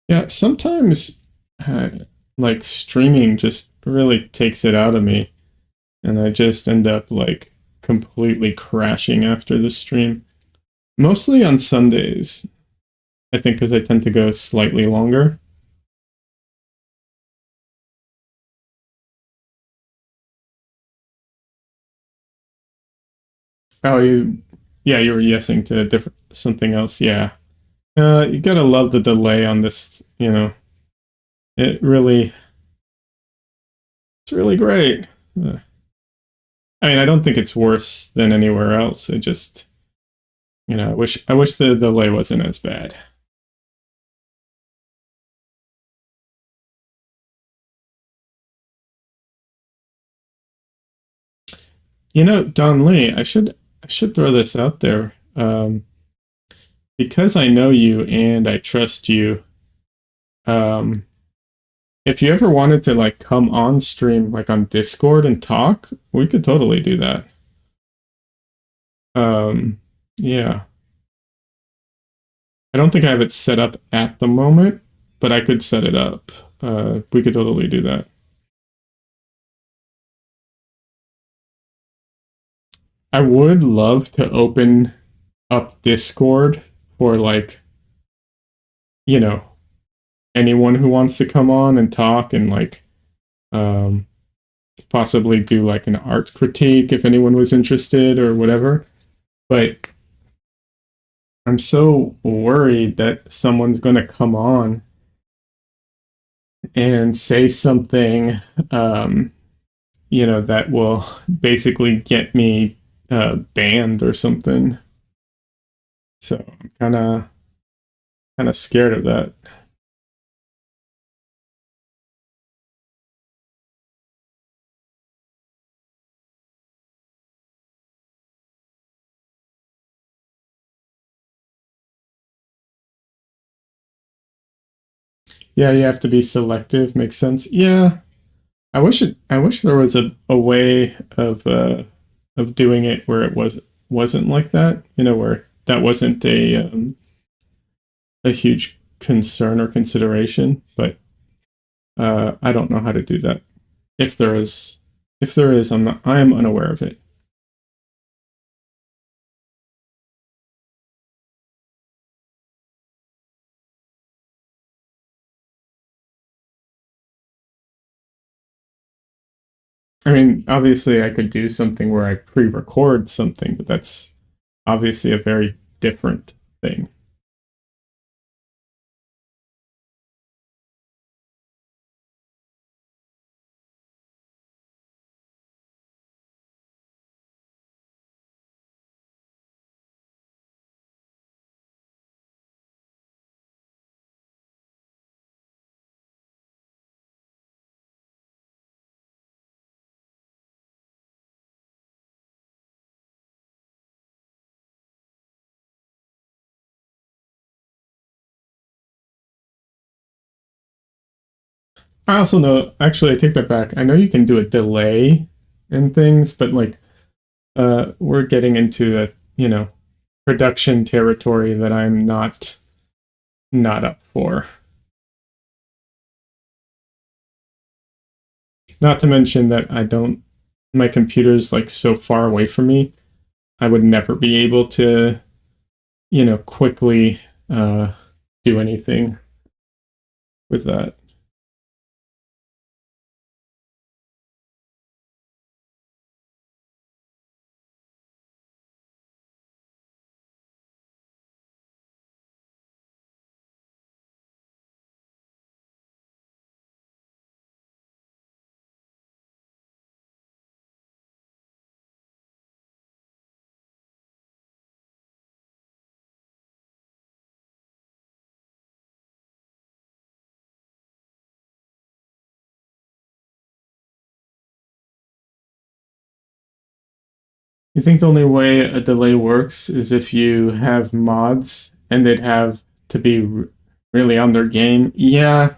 Yeah, sometimes uh, like streaming just really takes it out of me, and I just end up like completely crashing after the stream. Mostly on Sundays, I think, because I tend to go slightly longer. Oh, yeah, you were yesing to different something else. Yeah, you gotta love the delay on this. It really, it's really great. Uh, I mean, I don't think it's worse than anywhere else. It just, I wish the delay wasn't as bad. Don Lee, I should throw this out there. Because I know you and I trust you. Um, if you ever wanted to like come on stream, like on Discord and talk, we could totally do that. Um, yeah. I don't think I have it set up at the moment, but I could set it up. We could totally do that. I would love to open up Discord for like, you know, anyone who wants to come on and talk and like um possibly do like an art critique if anyone was interested or whatever. But I'm so worried that someone's going to come on and say something, um, that will basically get me banned or something. So I'm kind of scared of that. Yeah, you have to be selective. Makes sense. Yeah, I wish there was a way of doing it where it wasn't like that. Where that wasn't a huge concern or consideration. But I don't know how to do that. If there is, if there is, I am unaware of it. I mean, obviously, I could do something where I pre-record something, but that's obviously a very different thing. I also know, actually, I take that back. I know you can do a delay in things, but like, we're getting into production territory that I'm not up for. Not to mention that my computer's like so far away from me. I would never be able to, quickly uh, do anything with that. You think the only way a delay works is if you have mods and they'd have to be really on their game? Yeah,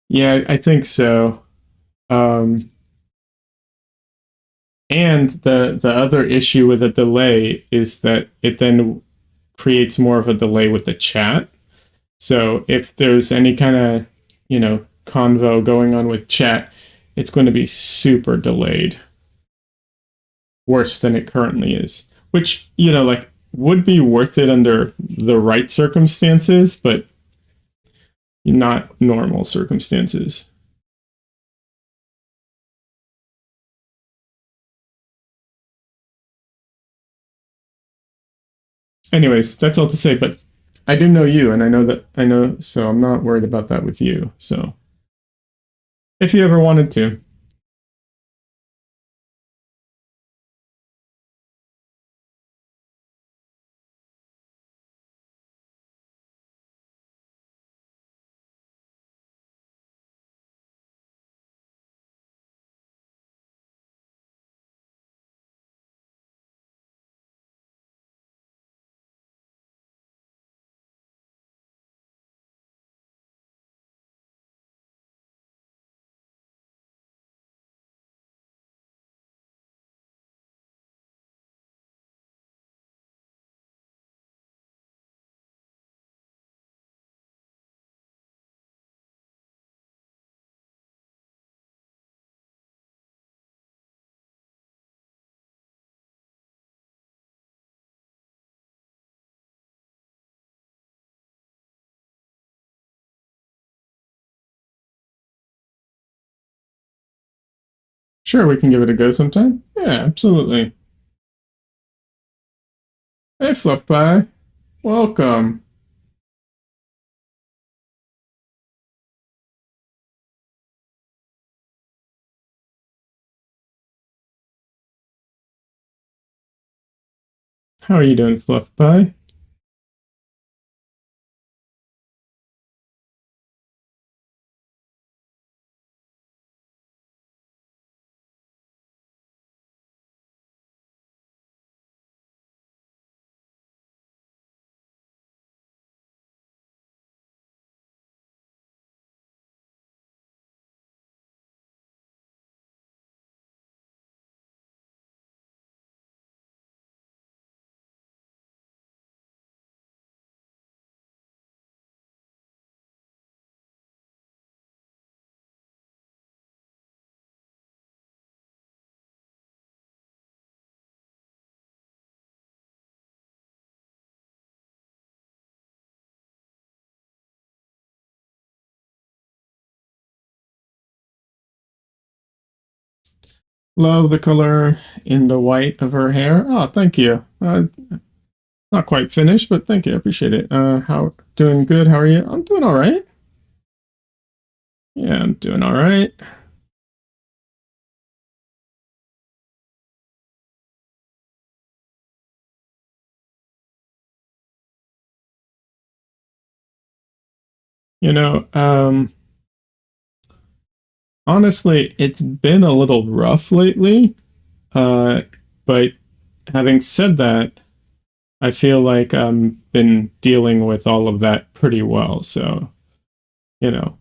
yeah, I think so. Um, and the other issue with a delay is that it then creates more of a delay with the chat. So if there's any kind of, convo going on with chat, it's going to be super delayed, worse than it currently is, which, like would be worth it under the right circumstances, but not normal circumstances. Anyways, that's all to say, but I do know you and I know, so I'm not worried about that with you. So if you ever wanted to, Sure, we can give it a go sometime. Yeah, absolutely. Hey, Fluff Pie. Welcome. How are you doing, Fluff Pie? Love the color in the white of her hair. Oh, thank you. Not quite finished, but thank you. I appreciate it. How doing good? How are you? I'm doing all right. Yeah, I'm doing all right. You know, honestly, it's been a little rough lately. Uh, but having said that, I feel like I've been dealing with all of that pretty well. So, you know,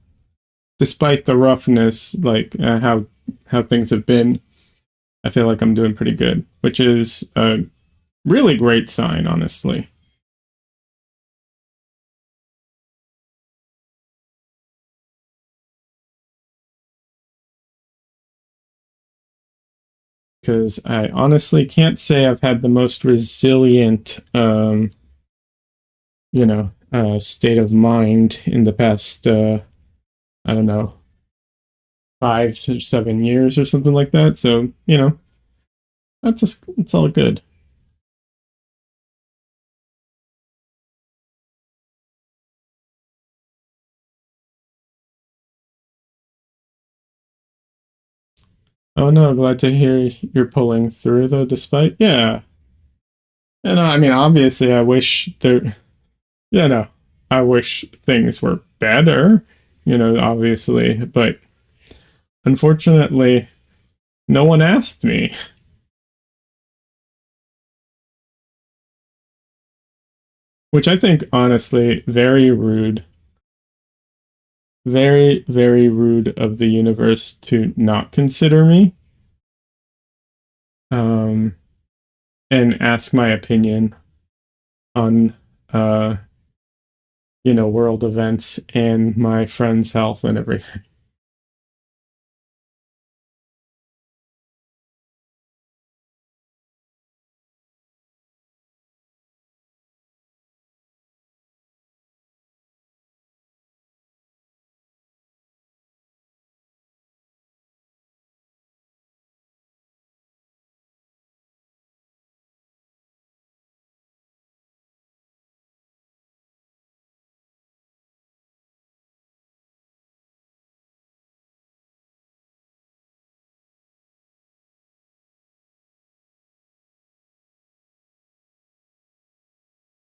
despite the roughness, like how things have been, I feel like I'm doing pretty good, which is a really great sign, honestly. Because I honestly can't say I've had the most resilient, state of mind in the past, I don't know, 5 or 7 years or something like that. So, it's all good. Oh no, glad to hear you're pulling through though, despite, yeah. And I mean, obviously, no, I wish things were better, obviously, but unfortunately, no one asked me, which I think, honestly, very rude, very, very rude of the universe to not consider me, um, and ask my opinion on, uh, world events and my friend's health and everything.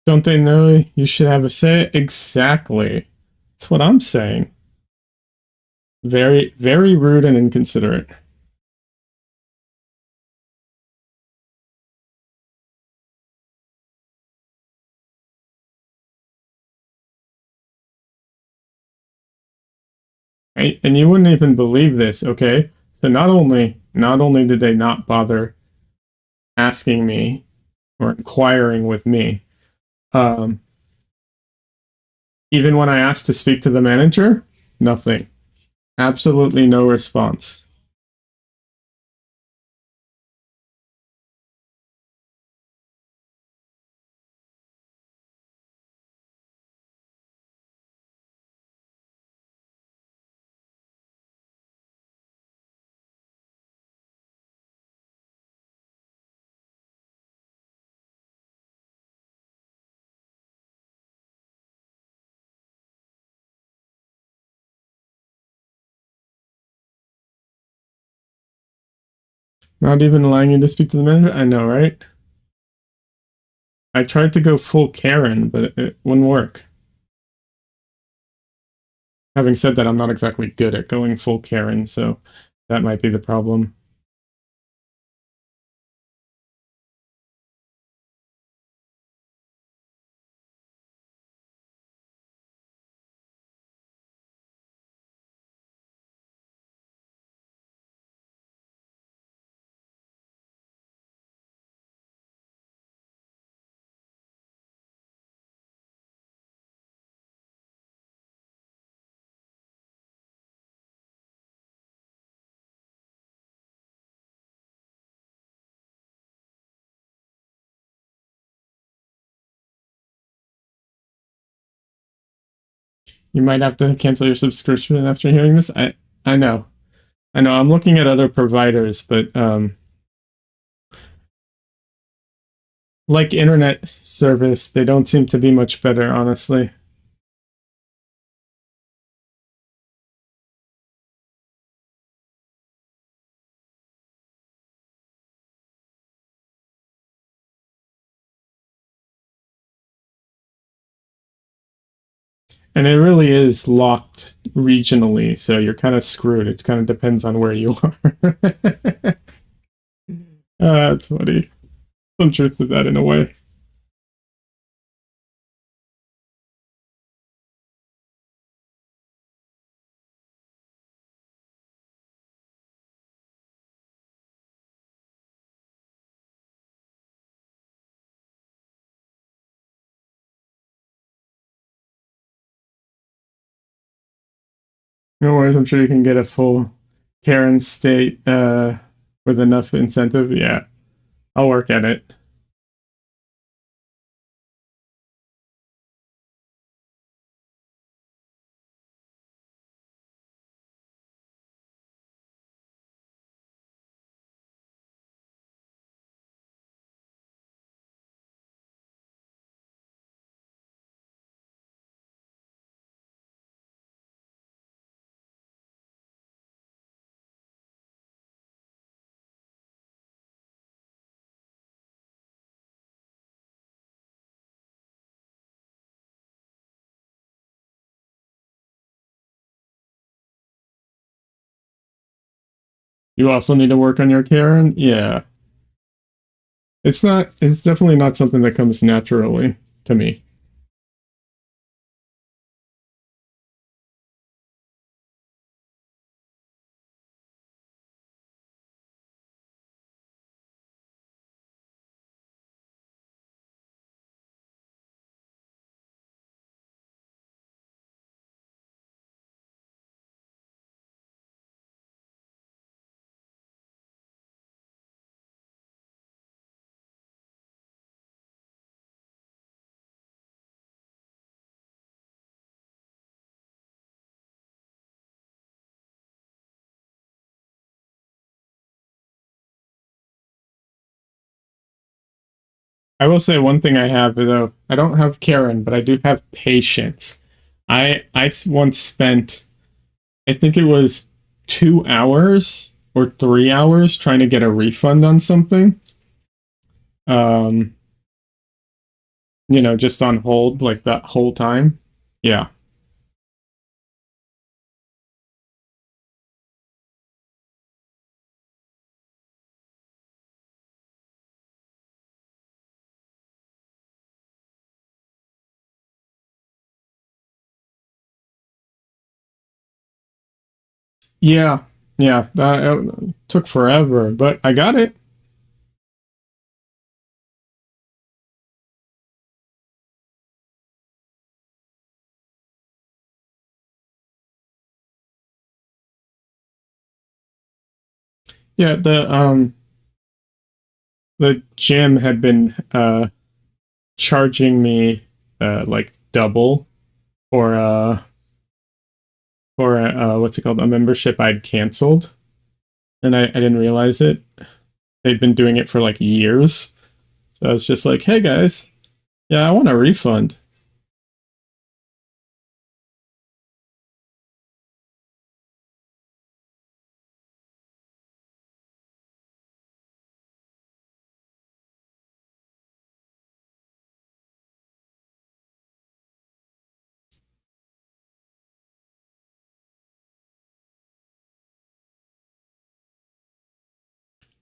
Don't they know you should have a say? Exactly. That's what I'm saying. Very, very rude and inconsiderate. Right? And you wouldn't even believe this, okay? So not only did they not bother asking me or inquiring with me, um, even when I asked to speak to the manager, nothing. Absolutely no response. Not even allowing you to speak to the manager? I know, right? I tried to go full Karen, but it wouldn't work. Having said that, I'm not exactly good at going full Karen, so that might be the problem. You might have to cancel your subscription after hearing this. I know. I know. I'm looking at other providers, but like internet service, they don't seem to be much better, honestly. And it really is locked regionally, so you're kind of screwed. It kind of depends on where you are. That's funny. Some truth to that in a way. No worries, I'm sure you can get a full Karen state with enough incentive. Yeah, I'll work at it. You also need to work on your Karen? Yeah. It's definitely not something that comes naturally to me. I will say one thing I have though. I don't have Karen, but I do have patience. I once spent, I think it was 2 hours or 3 hours trying to get a refund on something. Um, just on hold like that whole time. Yeah. Yeah. Yeah. That took forever, but I got it. Yeah, the gym had been charging me like double for what's it called? A membership I'd canceled. And I didn't realize it. They'd been doing it for like years. So I was just like, hey guys, yeah, I want a refund.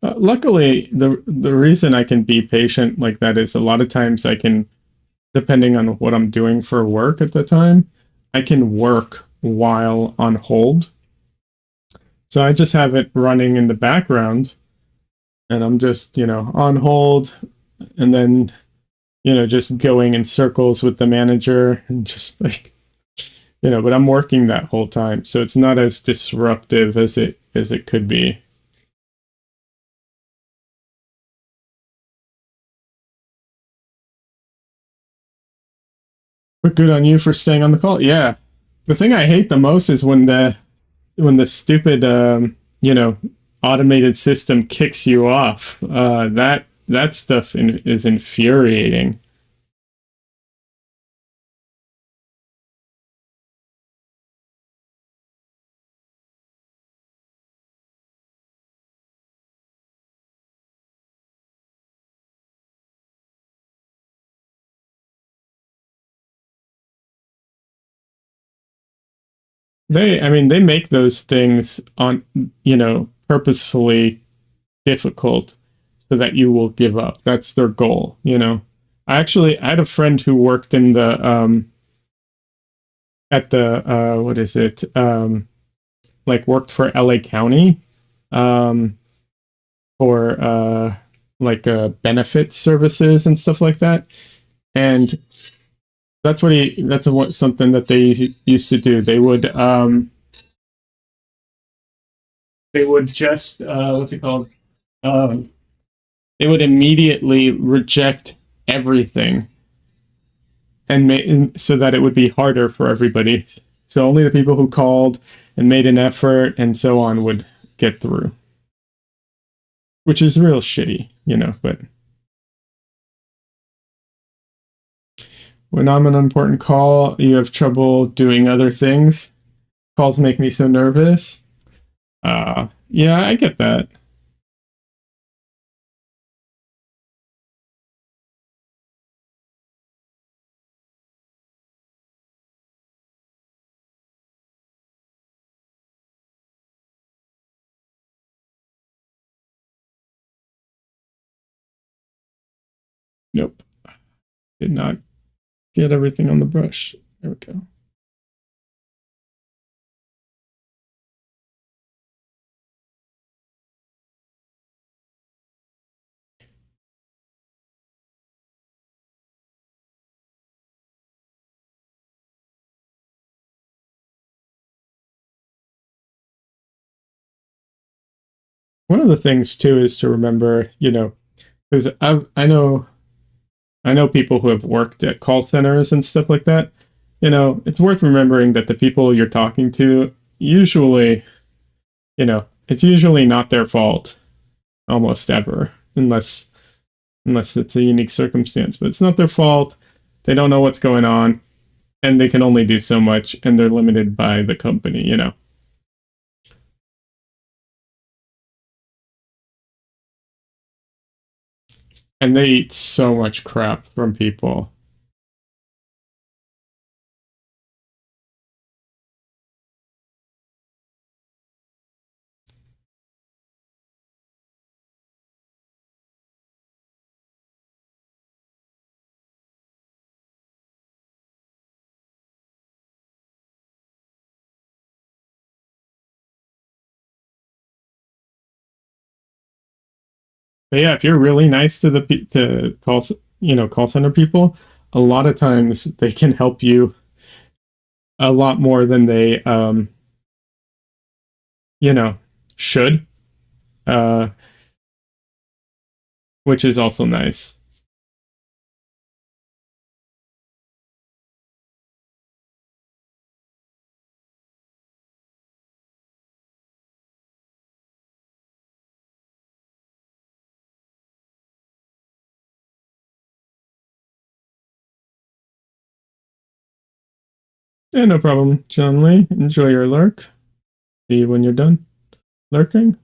Luckily, the reason I can be patient like that is a lot of times I can, depending on what I'm doing for work at the time, I can work while on hold. So I just have it running in the background and I'm just, on hold and then, just going in circles with the manager and just like, but I'm working that whole time. So it's not as disruptive as it could be. But good on you for staying on the call. Yeah. The thing I hate the most is when the stupid automated system kicks you off. That stuff is infuriating. I mean, they make those things on, purposefully difficult so that you will give up. That's their goal. I had a friend who worked in the at the what is it? Like worked for LA County um for like benefit services and stuff like that. And that's what something that they used to do. They would just what's it called? Um they would immediately reject everything and so that it would be harder for everybody. So only the people who called and made an effort and so on would get through, which is real shitty. But when I'm on an important call, you have trouble doing other things. Calls make me so nervous. Yeah, I get that. Nope, did not get everything on the brush. There we go. One of the things too is to remember, because I know people who have worked at call centers and stuff like that. It's worth remembering that the people you're talking to usually, it's usually not their fault almost ever, unless it's a unique circumstance. But it's not their fault. They don't know what's going on, and they can only do so much, and they're limited by the company. And they eat so much crap from people. But yeah, if you're really nice to the to call center people, a lot of times they can help you a lot more than they you know should, uh, which is also nice. Yeah, no problem, John Lee. Enjoy your lurk. See you when you're done lurking.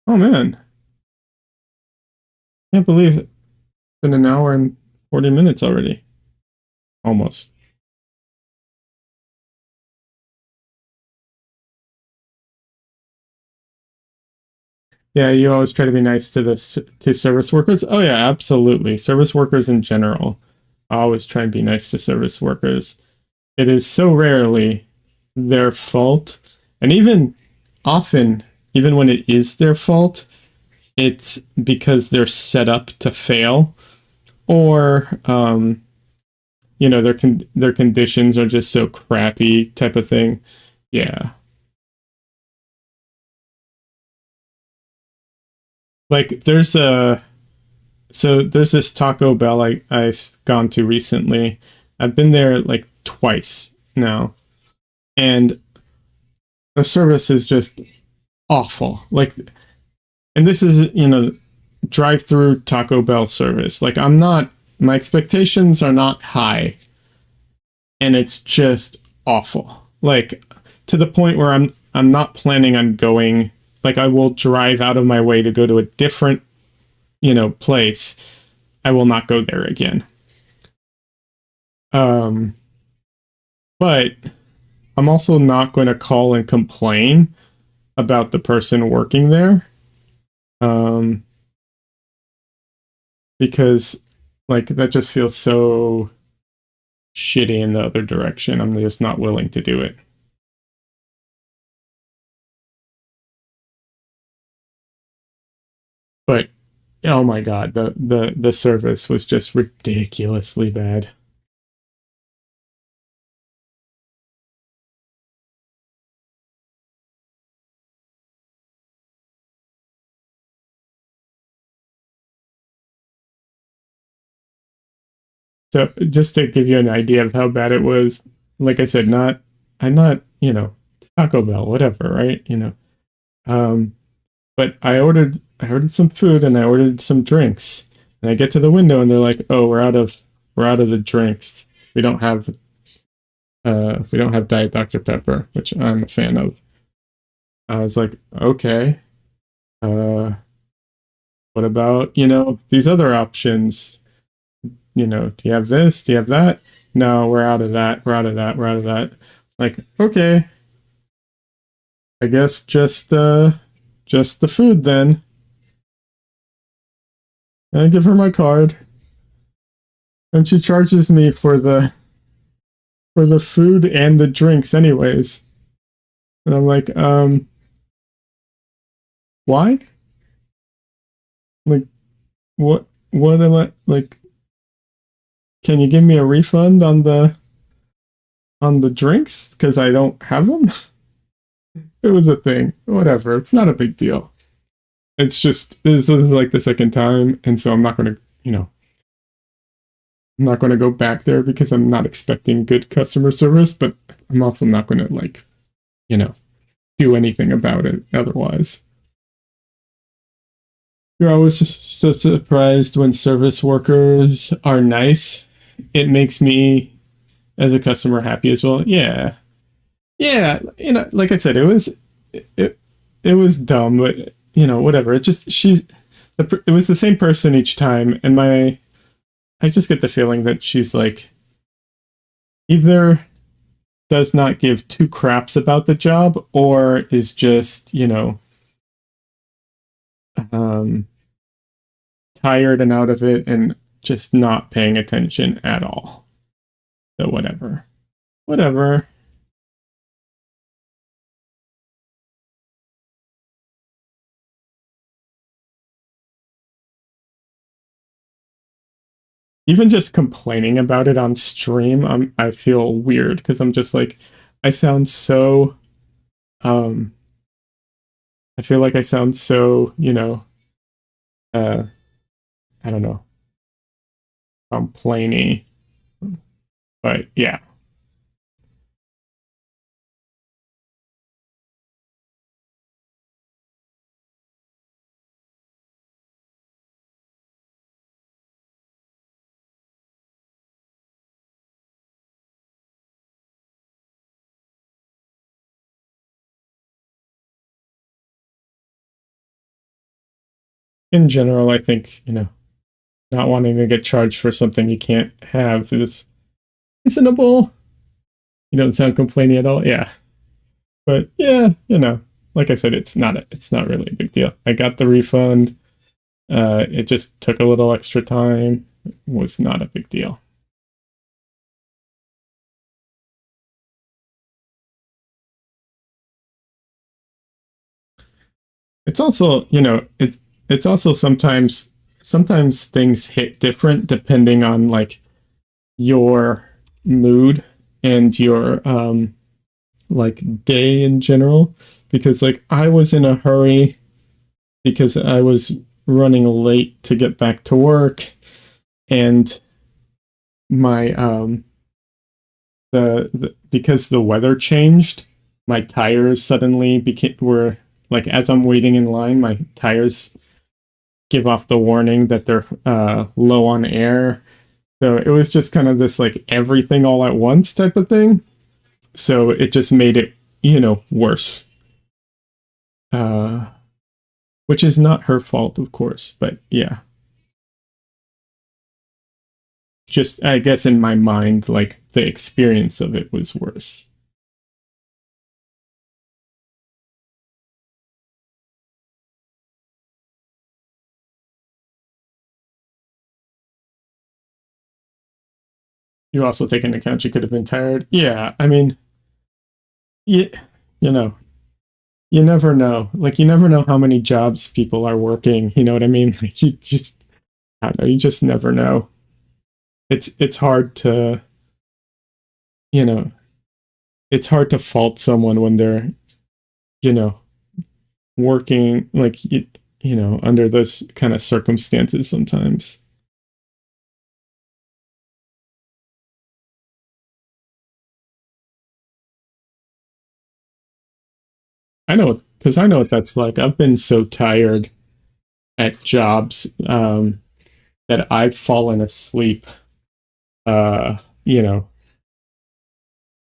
Oh man, can't believe it's been an hour and 40 minutes already. Almost. Yeah, you always try to be nice to to service workers. Oh yeah, absolutely. Service workers in general. I always try and be nice to service workers. It is so rarely their fault. And even often, even when it is their fault, it's because they're set up to fail, or their conditions are just so crappy, type of thing. Yeah, like there's this Taco Bell I've gone to recently. I've been there like twice now, and the service is just awful. Like, and this is, drive through Taco Bell service. Like, my expectations are not high, and it's just awful. Like, to the point where I'm not planning on going. Like, I will drive out of my way to go to a different, place. I will not go there again. Um, but I'm also not going to call and complain about the person working there. Um, because like that just feels so shitty in the other direction. I'm just not willing to do it. But oh my god, the service was just ridiculously bad. So just to give you an idea of how bad it was, like I said, I'm not, Taco Bell, whatever, right? Um, but I ordered some food and I ordered some drinks. And I get to the window and they're like, "Oh, we're out of the drinks. We don't have we don't have Diet Dr. Pepper," which I'm a fan of. I was like, "Okay. Uh what about, these other options? Do you have this? Do you have that?" "No, we're out of that. We're out of that. We're out of that." Like, "Okay, I guess just the food then." And I give her my card and she charges me for the food and the drinks anyways. And I'm like, why? Like, what am I like? Can you give me a refund on the drinks because I don't have them? It was a thing. Whatever. It's not a big deal. It's just this is like the second time, and so I'm not gonna, I'm not gonna go back there because I'm not expecting good customer service, but I'm also not gonna like, you know, do anything about it otherwise. You're always so surprised when service workers are nice. It makes me, as a customer, happy as well. Yeah, yeah. Like I said, it, it was dumb, but whatever. It just it was the same person each time, and I just get the feeling that she's like either does not give two craps about the job or is just um tired and out of it and just not paying attention at all. So whatever. Whatever. Even just complaining about it on stream, I feel weird because I'm just like I sound so um I feel like I sound so, uh I don't know, complainy. But yeah. In general, I think, not wanting to get charged for something you can't have is reasonable. You don't sound complaining at all. Yeah. But yeah, like I said, it's not really a big deal. I got the refund. It just took a little extra time. It was not a big deal. It's also, it's also sometimes things hit different depending on like your mood and your like day in general, because like I was in a hurry because I was running late to get back to work, and my because the weather changed, my tires suddenly became were like, as I'm waiting in line, my tires give off the warning that they're low on air. So it was just kind of this like everything all at once type of thing. So it just made it, worse. Uh, which is not her fault, of course, but yeah. Just, I guess in my mind, like the experience of it was worse. You also take into account you could have been tired. Yeah, I mean, you, you know, you never know. Like, you never know how many jobs people are working. You know what I mean? Like, you just, I don't know. You just never know. It's hard to, you know, it's hard to fault someone when they're, you know, working like under those kind of circumstances sometimes. I know, because I know what that's like. I've been so tired at jobs that I've fallen asleep. Uh, you know,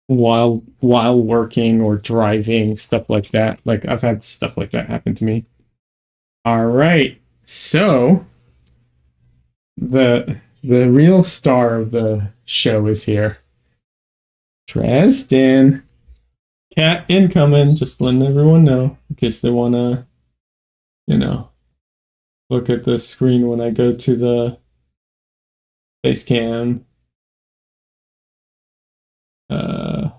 while working or driving, stuff like that. Like I've had stuff like that happen to me. All right, so the real star of the show is here, Dresden. Cat incoming. Just letting everyone know in case they wanna, you know, look at the screen when I go to the face cam,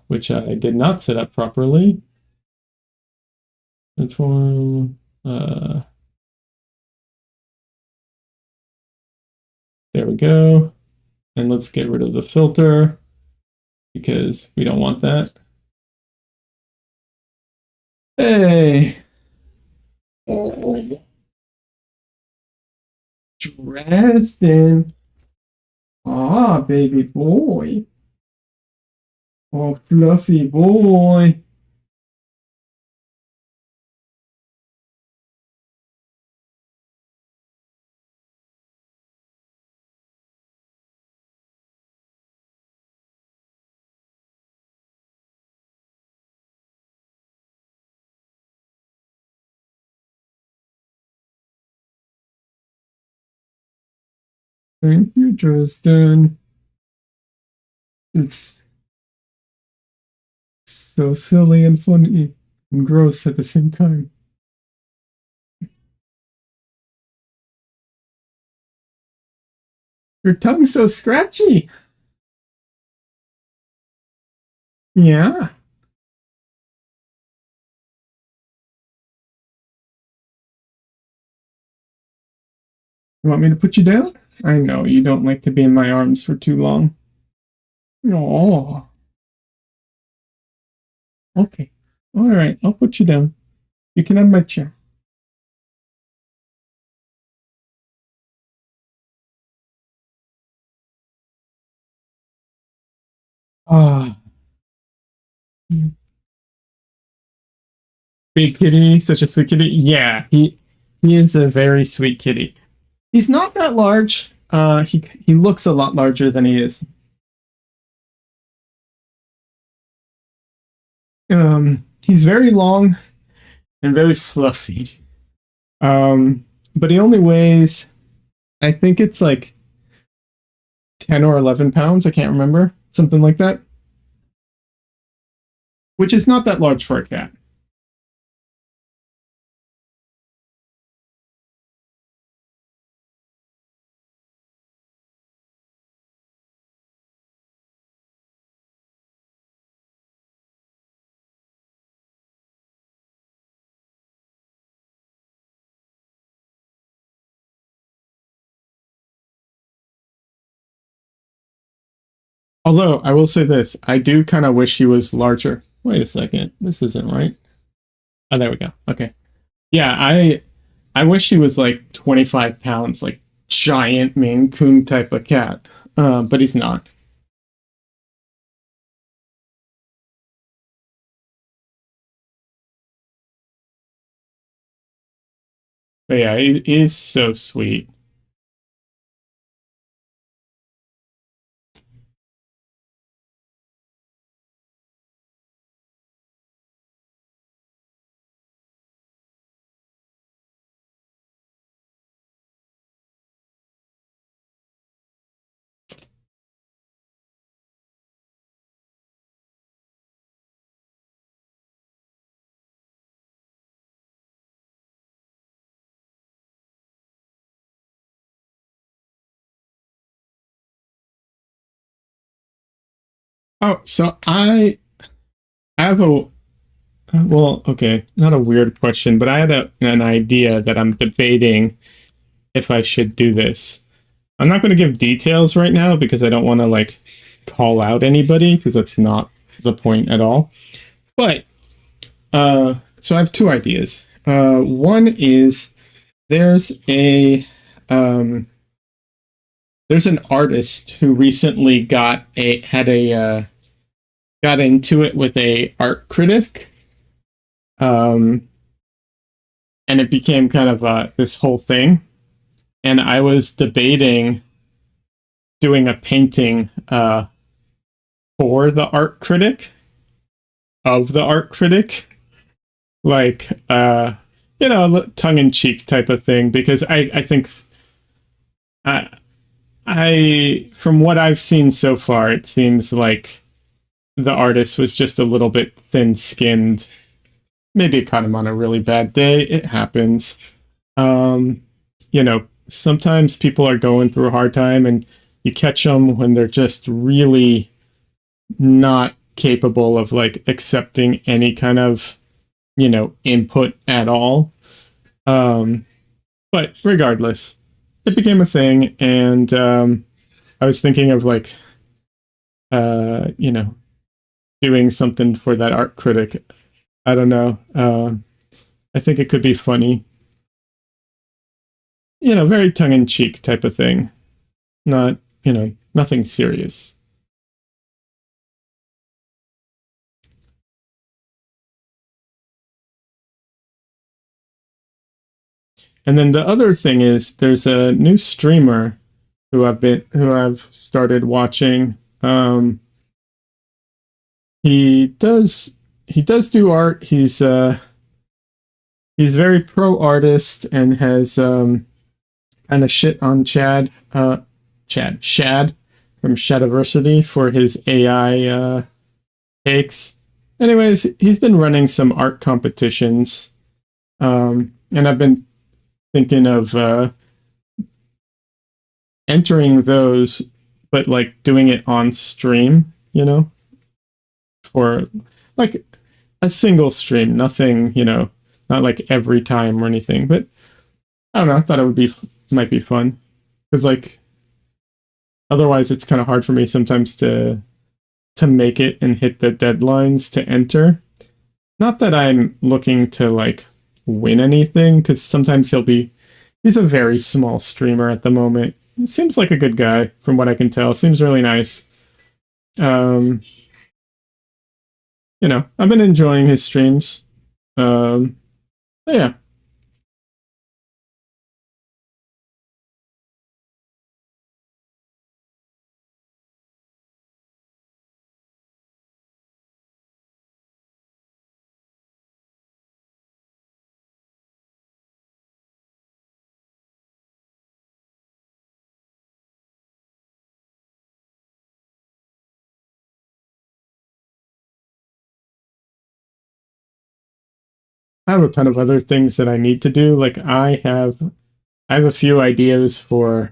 which I did not set up properly. Transform. There we go. And let's get rid of the filter because we don't want that. Hey. Oh. Dresden. Ah, baby boy. Oh, fluffy boy. Thank you, Dresden. It's so silly and funny and gross at the same time. Your tongue's so scratchy. Yeah. You want me to put you down? I know you don't like to be in my arms for too long. Oh, okay. All right, I'll put you down. You can have my chair. Ah, big kitty, such a sweet kitty. Yeah, he is a very sweet kitty. He's not that large. He looks a lot larger than he is. He's very long and very fluffy. But he only weighs, I think it's like 10 or 11 pounds. I can't remember, something like that, which is not that large for a cat. Although I will say this, I do kind of wish he was larger. Wait a second, this isn't right. Oh, there we go. Okay. Yeah, I wish he was like 25 pounds, like giant Maine Coon type of cat. But he's not. But yeah, he is so sweet. Oh, so I have a well, okay, not a weird question, but I had an idea that I'm debating if I should do this. I'm not going to give details right now because I don't want to like call out anybody because that's not the point at all. But so I have two ideas. One is there's a um, there's an artist who recently got into it with a art critic, um, and it became kind of this whole thing. And I was debating doing a painting for the art critic of the art critic, like tongue in cheek type of thing, because I think I from what I've seen so far, it seems like the artist was just a little bit thin skinned. Maybe it caught him on a really bad day. It happens. Um, sometimes people are going through a hard time and you catch them when they're just really not capable of like accepting any kind of, input at all. Um, but regardless, it became a thing. And I was thinking of like, uh, you know, doing something for that art critic. I don't know. I think it could be funny. Very tongue in cheek type of thing. Not, nothing serious. And then the other thing is there's a new streamer who I've started watching. He does do art. He's very pro artist and has kind of shit on Shad from Shadiversity for his AI takes. Anyways, he's been running some art competitions, and I've been thinking of entering those, but like doing it on stream, for like a single stream, nothing, not like every time or anything. But I don't know. I thought it might be fun because like otherwise it's kind of hard for me sometimes to make it and hit the deadlines to enter. Not that I'm looking to like win anything because sometimes he's a very small streamer at the moment. Seems like a good guy from what I can tell. Seems really nice. Um, I've been enjoying his streams. Yeah, I have a ton of other things that I need to do. Like I have a few ideas for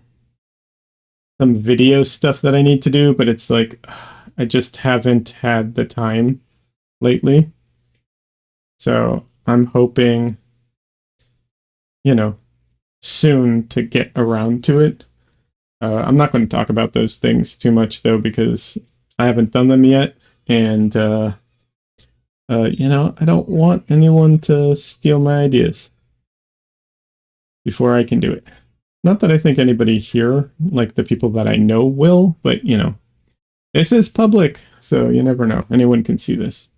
some video stuff that I need to do, but it's like I just haven't had the time lately. So I'm hoping, you know, soon to get around to it. I'm not going to talk about those things too much though, because I haven't done them yet, and I don't want anyone to steal my ideas before I can do it. Not that I think anybody here, like the people that I know, will, but this is public, so you never know. Anyone can see this.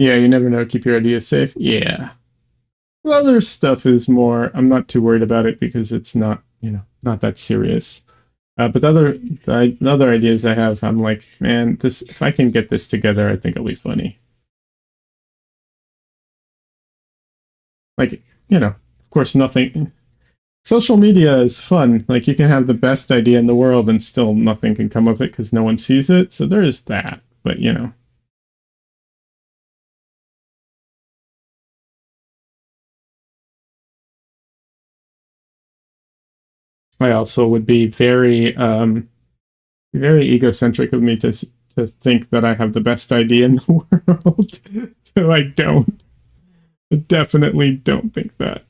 Yeah, you never know. Keep your ideas safe. Yeah. Other stuff is more, I'm not too worried about it because it's not, not that serious. But the other ideas I have, I'm like, man, this, if I can get this together, I think it'll be funny. Like, of course, nothing. Social media is fun. Like, you can have the best idea in the world and still nothing can come of it because no one sees it. So there is that. But, I also would be very egocentric of me to think that I have the best idea in the world. So I don't. I definitely don't think that.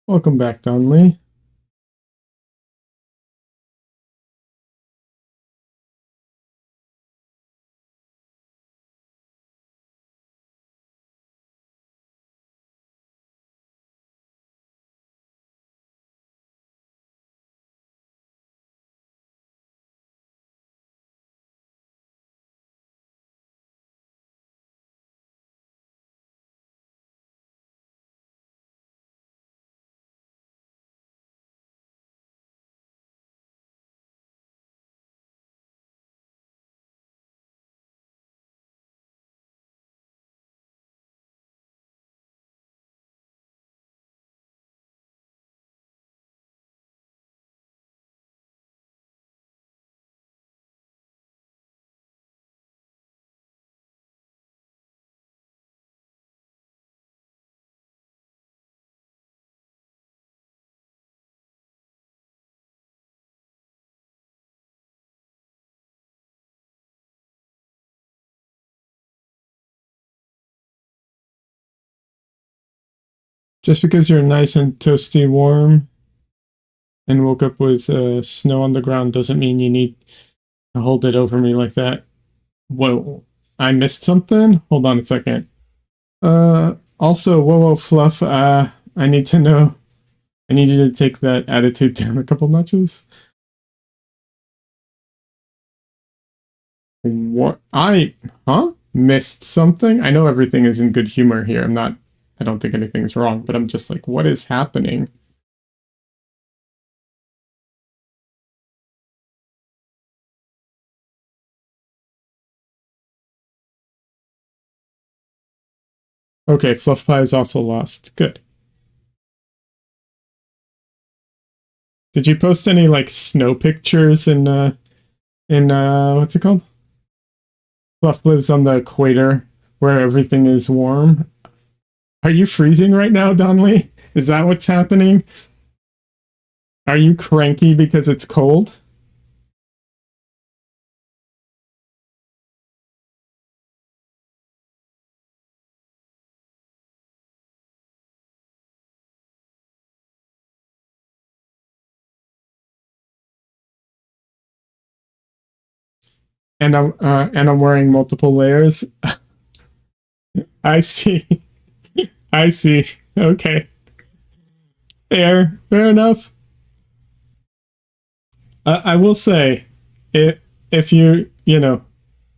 Welcome back, Don Lee. Just because you're nice and toasty warm and woke up with snow on the ground doesn't mean you need to hold it over me like that. Whoa, I missed something? Hold on a second. Also, whoa, Fluff, I need to know. I need you to take that attitude down a couple notches. What? Huh? Missed something? I know everything is in good humor here. I don't think anything's wrong, but I'm just like, what is happening? Okay, Fluff Pie is also lost. Good. Did you post any like snow pictures in what's it called? Fluff lives on the equator where everything is warm. Are you freezing right now, Donley? Is that what's happening? Are you cranky because it's cold? And I'm wearing multiple layers. I see. I see. Okay. Fair enough. I will say, if you know,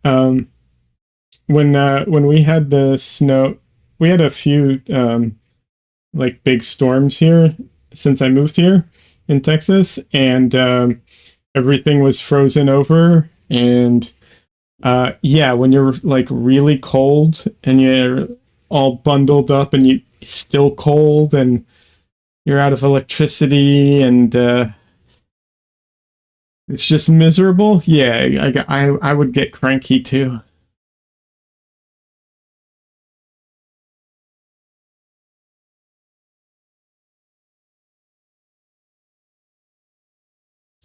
um, when we had the snow, we had a few like big storms here since I moved here in Texas, and everything was frozen over. And yeah, when you're like really cold and you're all bundled up and you still cold and you're out of electricity and it's just miserable. Yeah, I would get cranky too.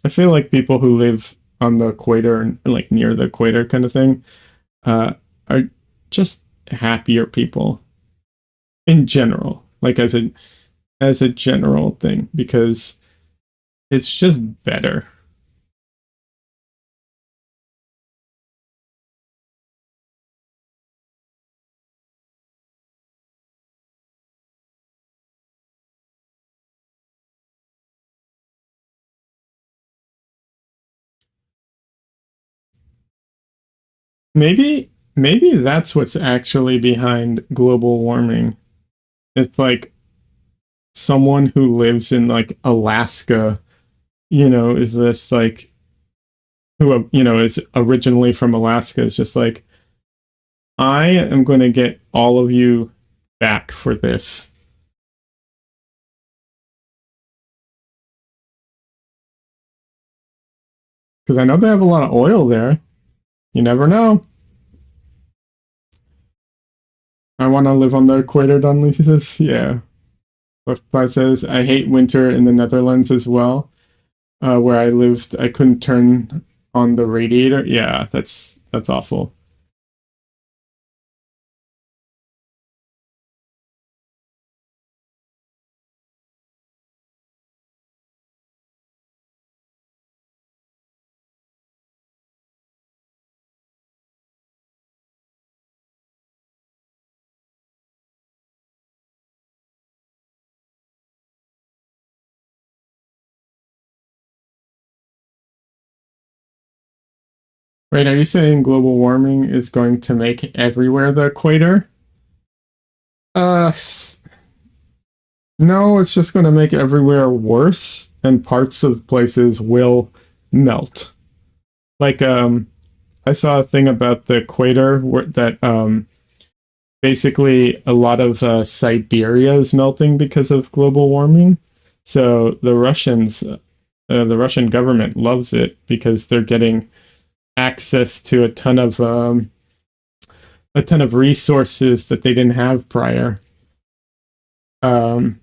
I feel like people who live on the equator and like near the equator kind of thing uh, are just happier people in general, like as a general thing, because it's just better. Maybe that's what's actually behind global warming. It's like someone who lives in like Alaska, is this like who is originally from Alaska is just like I am going to get all of you back for this because I know they have a lot of oil there. You never know. I want to live on the equator, Dunley says. Yeah. Butterfly says, I hate winter in the Netherlands as well. Where I lived, I couldn't turn on the radiator. Yeah, that's awful. Wait, are you saying global warming is going to make everywhere the equator? Uh, no, it's just going to make everywhere worse, and parts of places will melt. Like, I saw a thing about the equator that basically a lot of Siberia is melting because of global warming. So the Russian government loves it because they're getting access to a ton of resources that they didn't have prior. Um,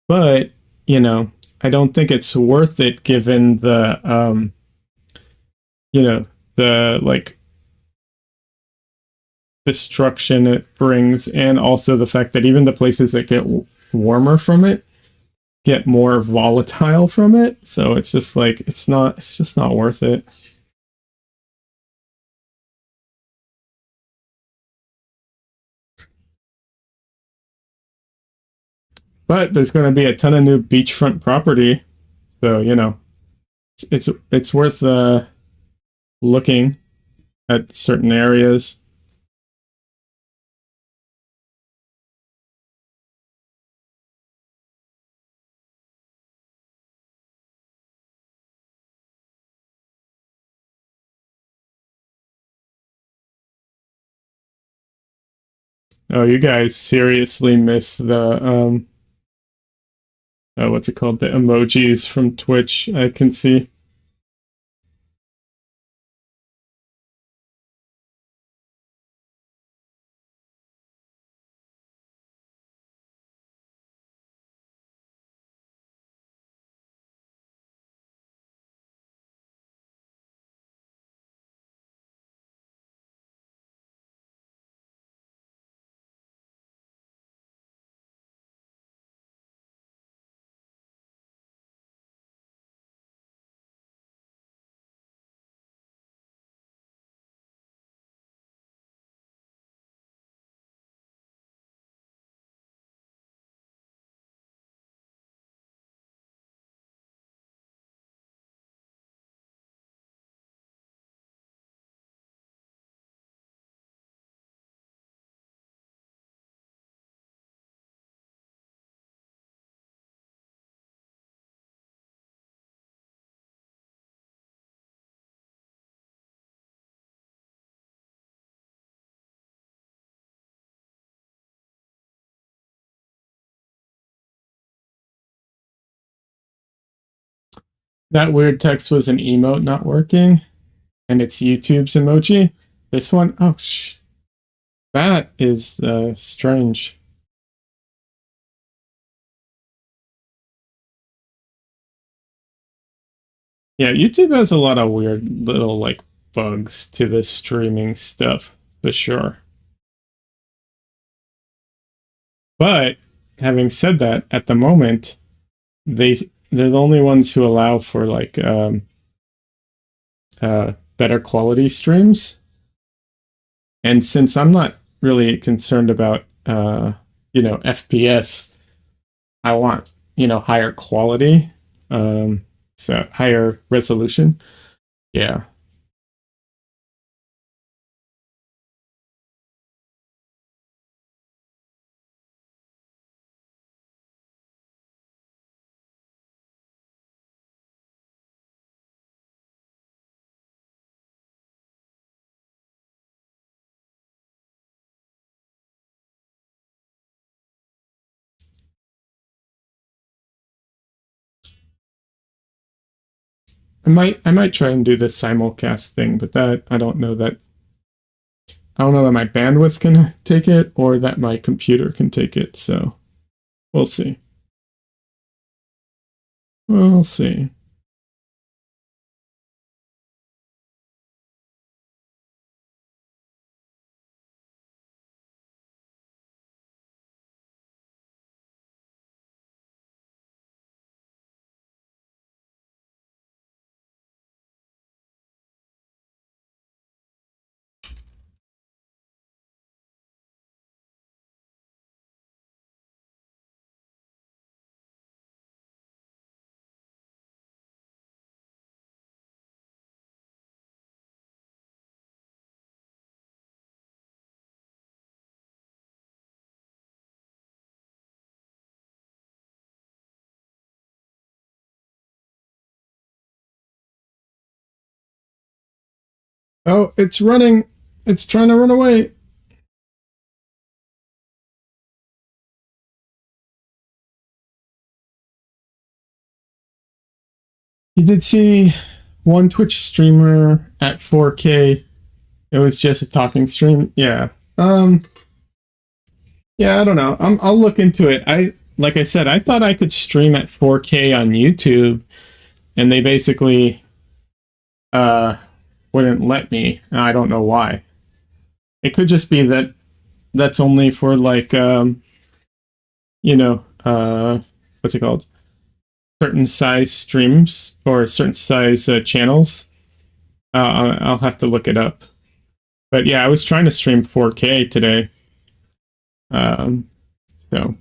but I don't think it's worth it given you know, the like destruction it brings, and also the fact that even the places that get warmer from it get more volatile from it. So it's just like it's just not worth it. But there's going to be a ton of new beachfront property, so it's worth looking. at certain areas. Oh, you guys seriously miss the what's it called? The emojis from Twitch, I can see. That weird text was an emote not working, and it's YouTube's emoji. This one, oh, that is strange. Yeah, YouTube has a lot of weird little like bugs to the streaming stuff for sure. But having said that, at the moment, they they're the only ones who allow for like better quality streams. And since I'm not really concerned about FPS, I want higher quality, so higher resolution. Yeah. I might try and do the simulcast thing, but that I don't know that my bandwidth can take it or that my computer can take it. So we'll see. We'll see. Oh, it's running. It's trying to run away. You did see one Twitch streamer at 4K. It was just a talking stream. Yeah. Yeah, I don't know. I'll look into it. Like I said, I thought I could stream at 4K on YouTube, and they basically uh wouldn't let me. I don't know why. It could just be that that's only for like what's it called? Certain size streams or certain size channels. I'll have to look it up. But yeah, I was trying to stream 4K today. Um, so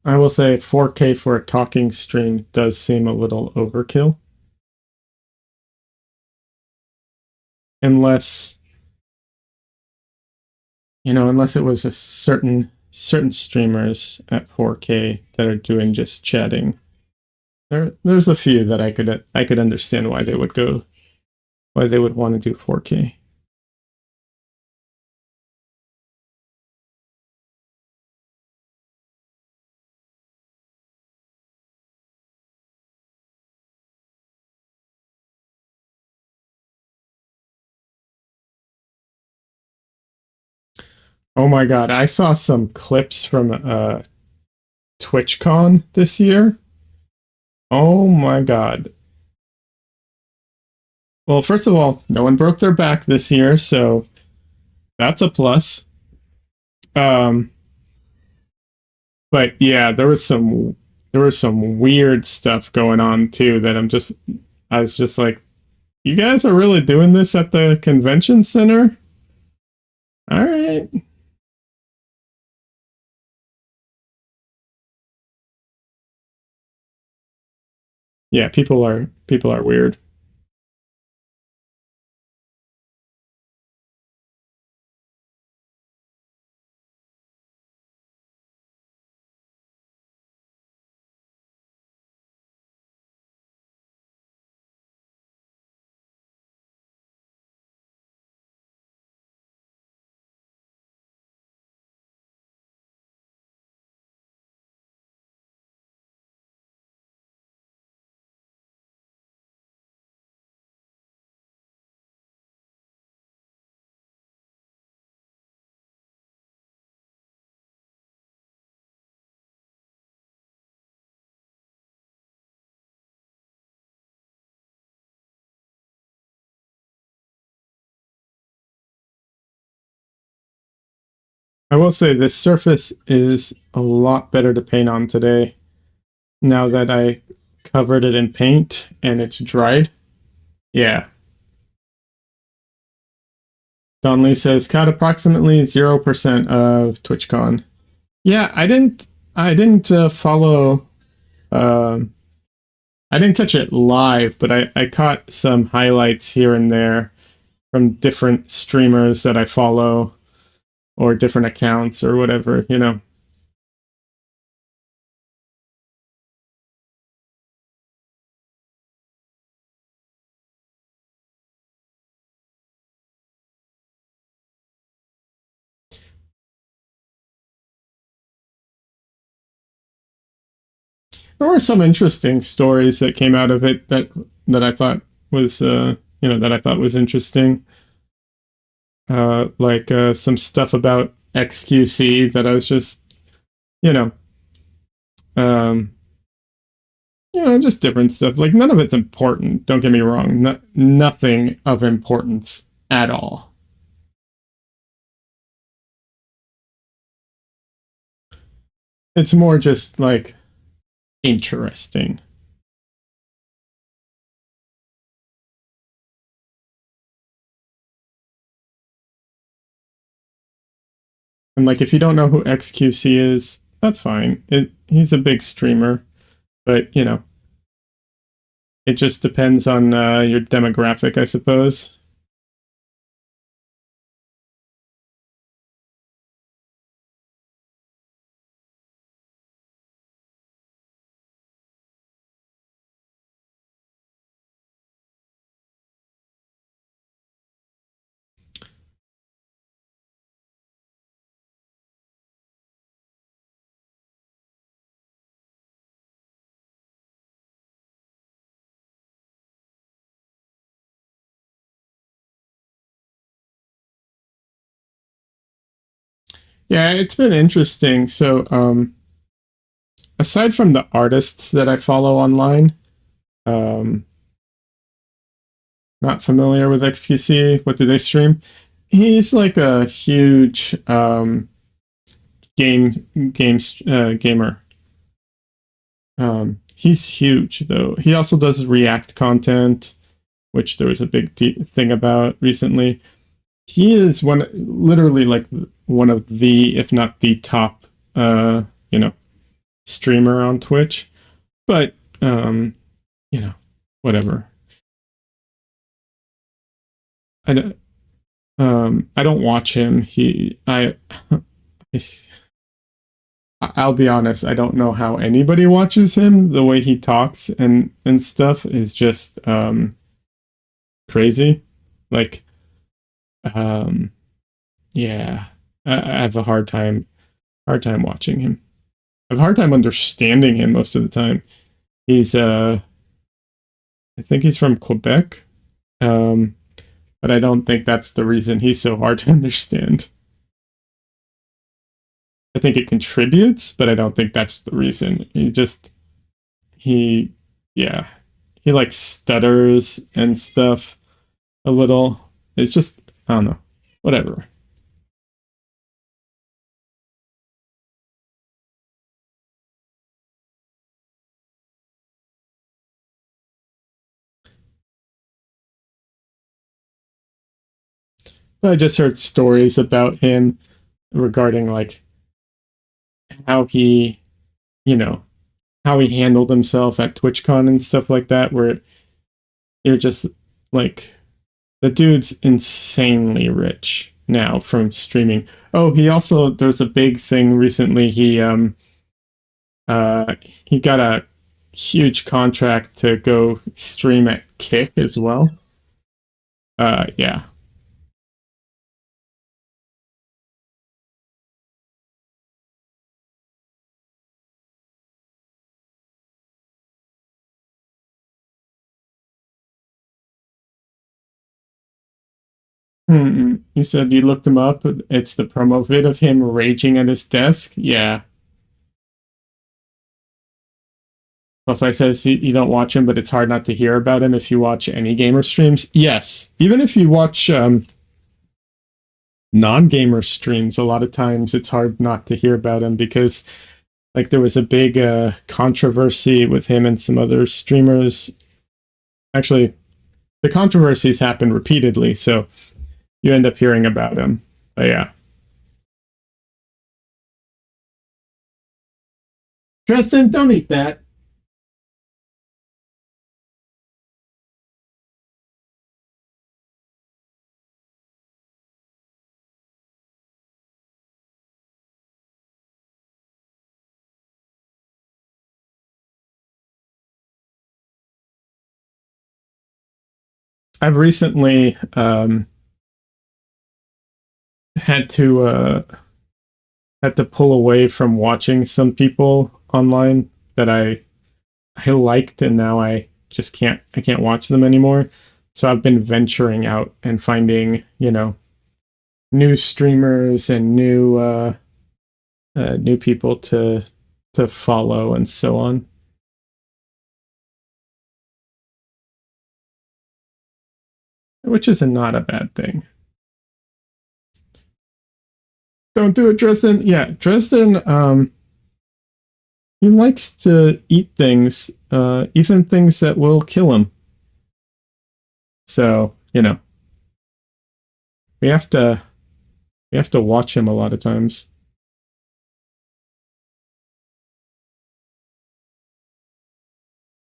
I will say 4K for a talking stream does seem a little overkill. Unless, unless it was a certain streamers at 4K that are doing just chatting. There's a few that I could understand why they would want to do 4K. Oh my god, I saw some clips from TwitchCon this year. Oh my god. Well, first of all, no one broke their back this year, so that's a plus. But yeah, there was some weird stuff going on too that I was just like, you guys are really doing this at the convention center? All right. Yeah, people are weird. I will say this surface is a lot better to paint on today. Now that I covered it in paint and it's dried. Yeah. Donley says caught approximately 0% of TwitchCon. Yeah, I didn't follow I didn't catch it live, but I caught some highlights here and there from different streamers that I follow or different accounts or whatever. There were some interesting stories that came out of it that I thought was that I thought was interesting. Like some stuff about XQC that I was just you know um just different stuff. Like none of it's important. Don't get me wrong. Nothing of importance at all. It's more just like interesting. And like if you don't know who XQC is, that's fine. He's a big streamer, but it just depends on your demographic, I suppose. Yeah, it's been interesting. So, aside from the artists that I follow online, um, not familiar with XQC. What do they stream? He's like a huge gamer. He's huge though. He also does React content, which there was a big thing about recently. He is literally like one of the, if not the top, streamer on Twitch, but you know, whatever. I don't, I don't watch him. I'll be honest, I don't know how anybody watches him. The way he talks and stuff is just crazy. Like um yeah, I have a hard time watching him. I have a hard time understanding him most of the time. He's I think he's from Quebec. Um but I don't think that's the reason he's so hard to understand. I think it contributes, but I don't think that's the reason. He, yeah, he like stutters and stuff a little. It's just, I don't know, whatever. I just heard stories about him regarding like how he, you know, how he handled himself at TwitchCon and stuff like that, where you're just like, the dude's insanely rich now from streaming. Oh, he also, there's a big thing recently. He got a huge contract to go stream at Kick as well. Yeah. You said you looked him up. It's the promo vid of him raging at his desk. Yeah. Buffy says you don't watch him, but it's hard not to hear about him if you watch any gamer streams. Yes. Even if you watch non-gamer streams, a lot of times it's hard not to hear about him because like there was a big controversy with him and some other streamers. Actually, the controversies happen repeatedly, so you end up hearing about him. But yeah. Tristan, don't eat that. I've recently had to pull away from watching some people online that I liked, and now I can't watch them anymore. So I've been venturing out and finding, you know, new streamers and new people to follow and so on. Which is not a bad thing. Don't do it, Dresden. Yeah, Dresden, he likes to eat things, even things that will kill him. So, you know, we have to watch him a lot of times.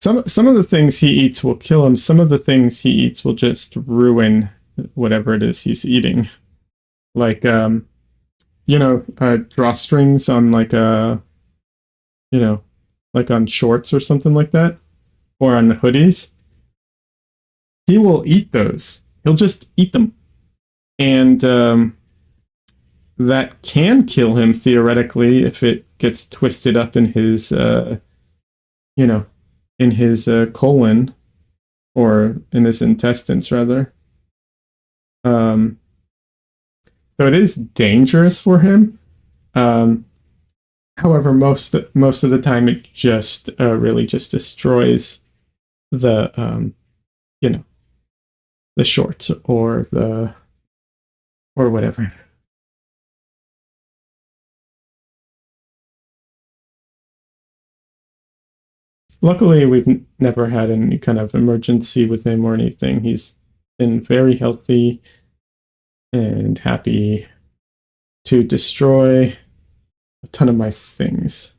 Some of the things he eats will kill him. Some of the things he eats will just ruin whatever it is he's eating. Like you know, drawstrings on like a you know, like on shorts or something like that, or on hoodies. He will eat those. He'll just eat them. And that can kill him theoretically if it gets twisted up in his you know, in his colon, or in his intestines rather. Um, so it is dangerous for him. However, most of the time it just really just destroys the you know, the shorts or whatever. Luckily, we've never had any kind of emergency with him or anything. He's been very healthy and happy to destroy a ton of my things.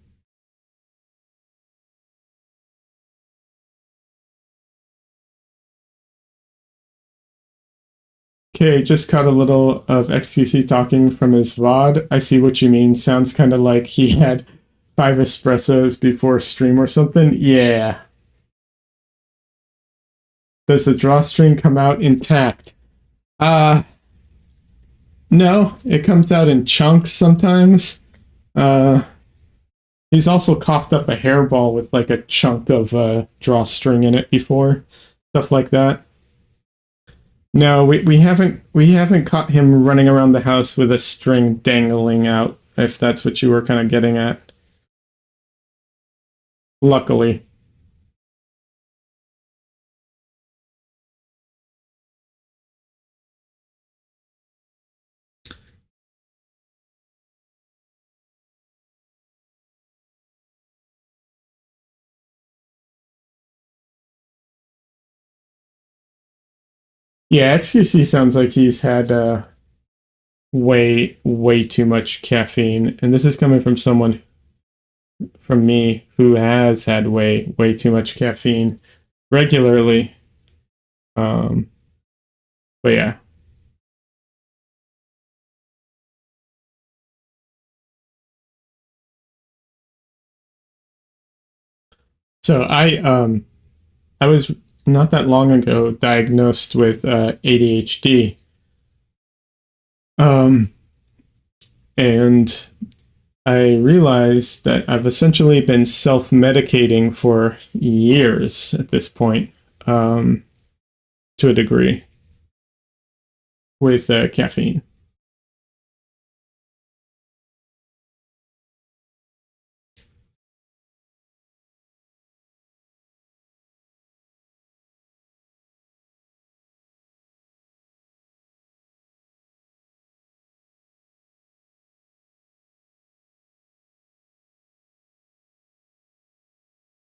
Okay, just caught a little of XQC talking from his VOD. I see what you mean. Sounds kind of like he had 5 espressos before stream or something. Yeah. Does the drawstring come out intact? Uh, no, it comes out in chunks sometimes. Uh, he's also coughed up a hairball with like a chunk of drawstring in it before. Stuff like that. No, we haven't caught him running around the house with a string dangling out, if that's what you were kind of getting at. Luckily. Yeah, XQC sounds like he's had way too much caffeine, and this is coming from someone from me who has had way too much caffeine regularly. Um, but yeah. So I was not that long ago diagnosed with ADHD. Um, and I realized that I've essentially been self-medicating for years at this point, um, to a degree, with caffeine.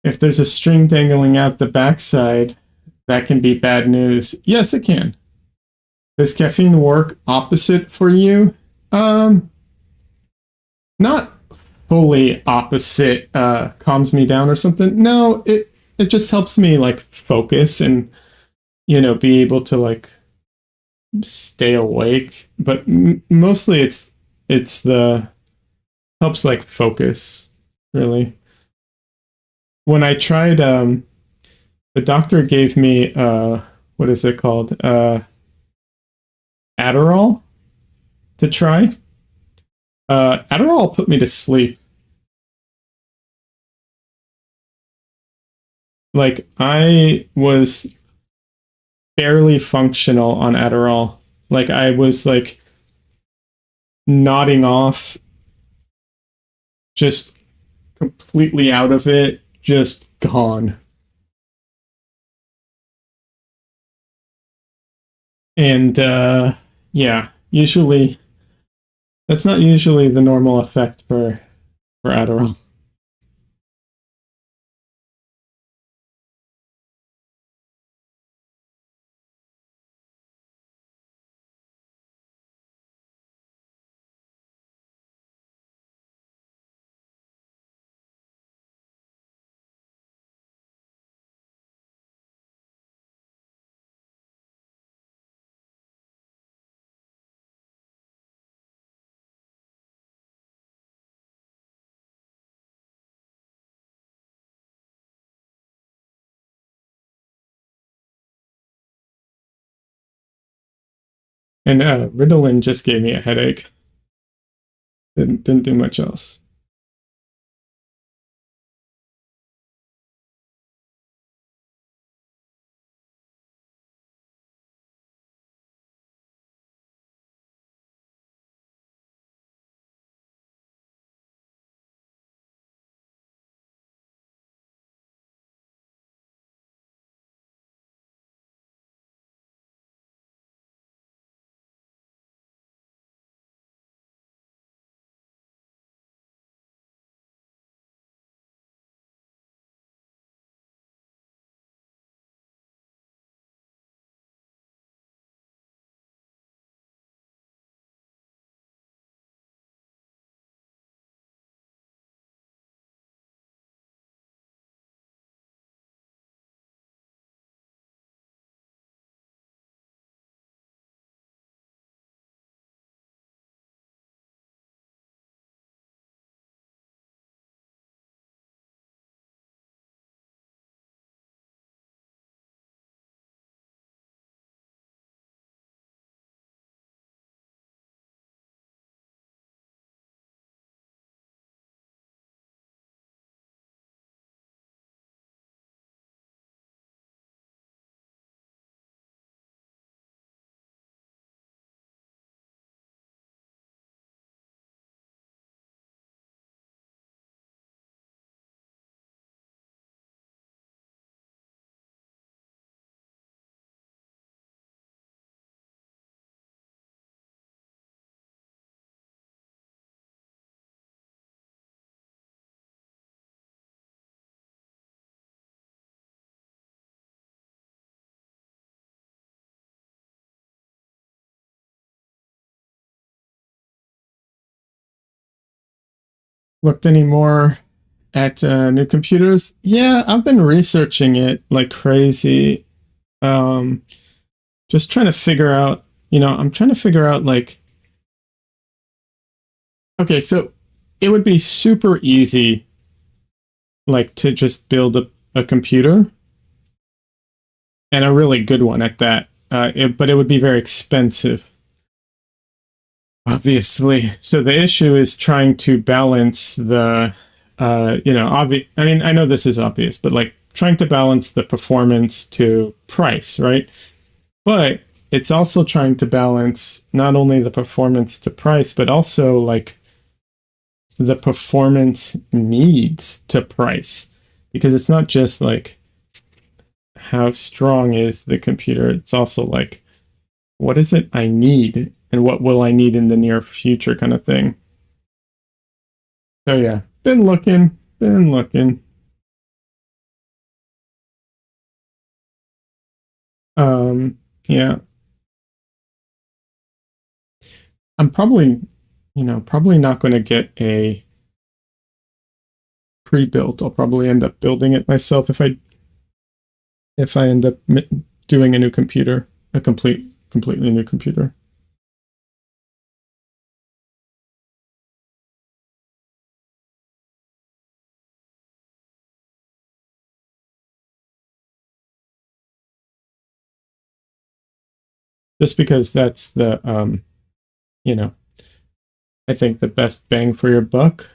If there's a string dangling out the backside, that can be bad news. Yes, it can. Does caffeine work opposite for you? Not fully opposite. Calms me down or something. No, it just helps me like focus and be able to like stay awake. But mostly it's the helps like focus really. When I tried, the doctor gave me what is it called? Adderall to try. Adderall put me to sleep. Like I was barely functional on Adderall. Like I was like nodding off, just completely out of it, just gone. And yeah, usually that's not usually the normal effect for Adderall. And Ritalin just gave me a headache. Didn't do much else. looked any more at new computers? Yeah, I've been researching it like crazy. Um, just trying to figure out, I'm trying to figure out like, okay, so it would be super easy, like to just build a computer and a really good one at that. But it would be very expensive, obviously. So the issue is trying to balance the, I mean, I know this is obvious, but like trying to balance the performance to price, right? But it's also trying to balance not only the performance to price, but also like the performance needs to price. Because it's not just like how strong is the computer, it's also like what is it I need and what will I need in the near future kind of thing. So yeah, been looking. Yeah, I'm probably, probably not going to get a pre-built. I'll probably end up building it myself if I end up doing a new computer, a completely new computer. Just because that's the you know, I think the best bang for your buck.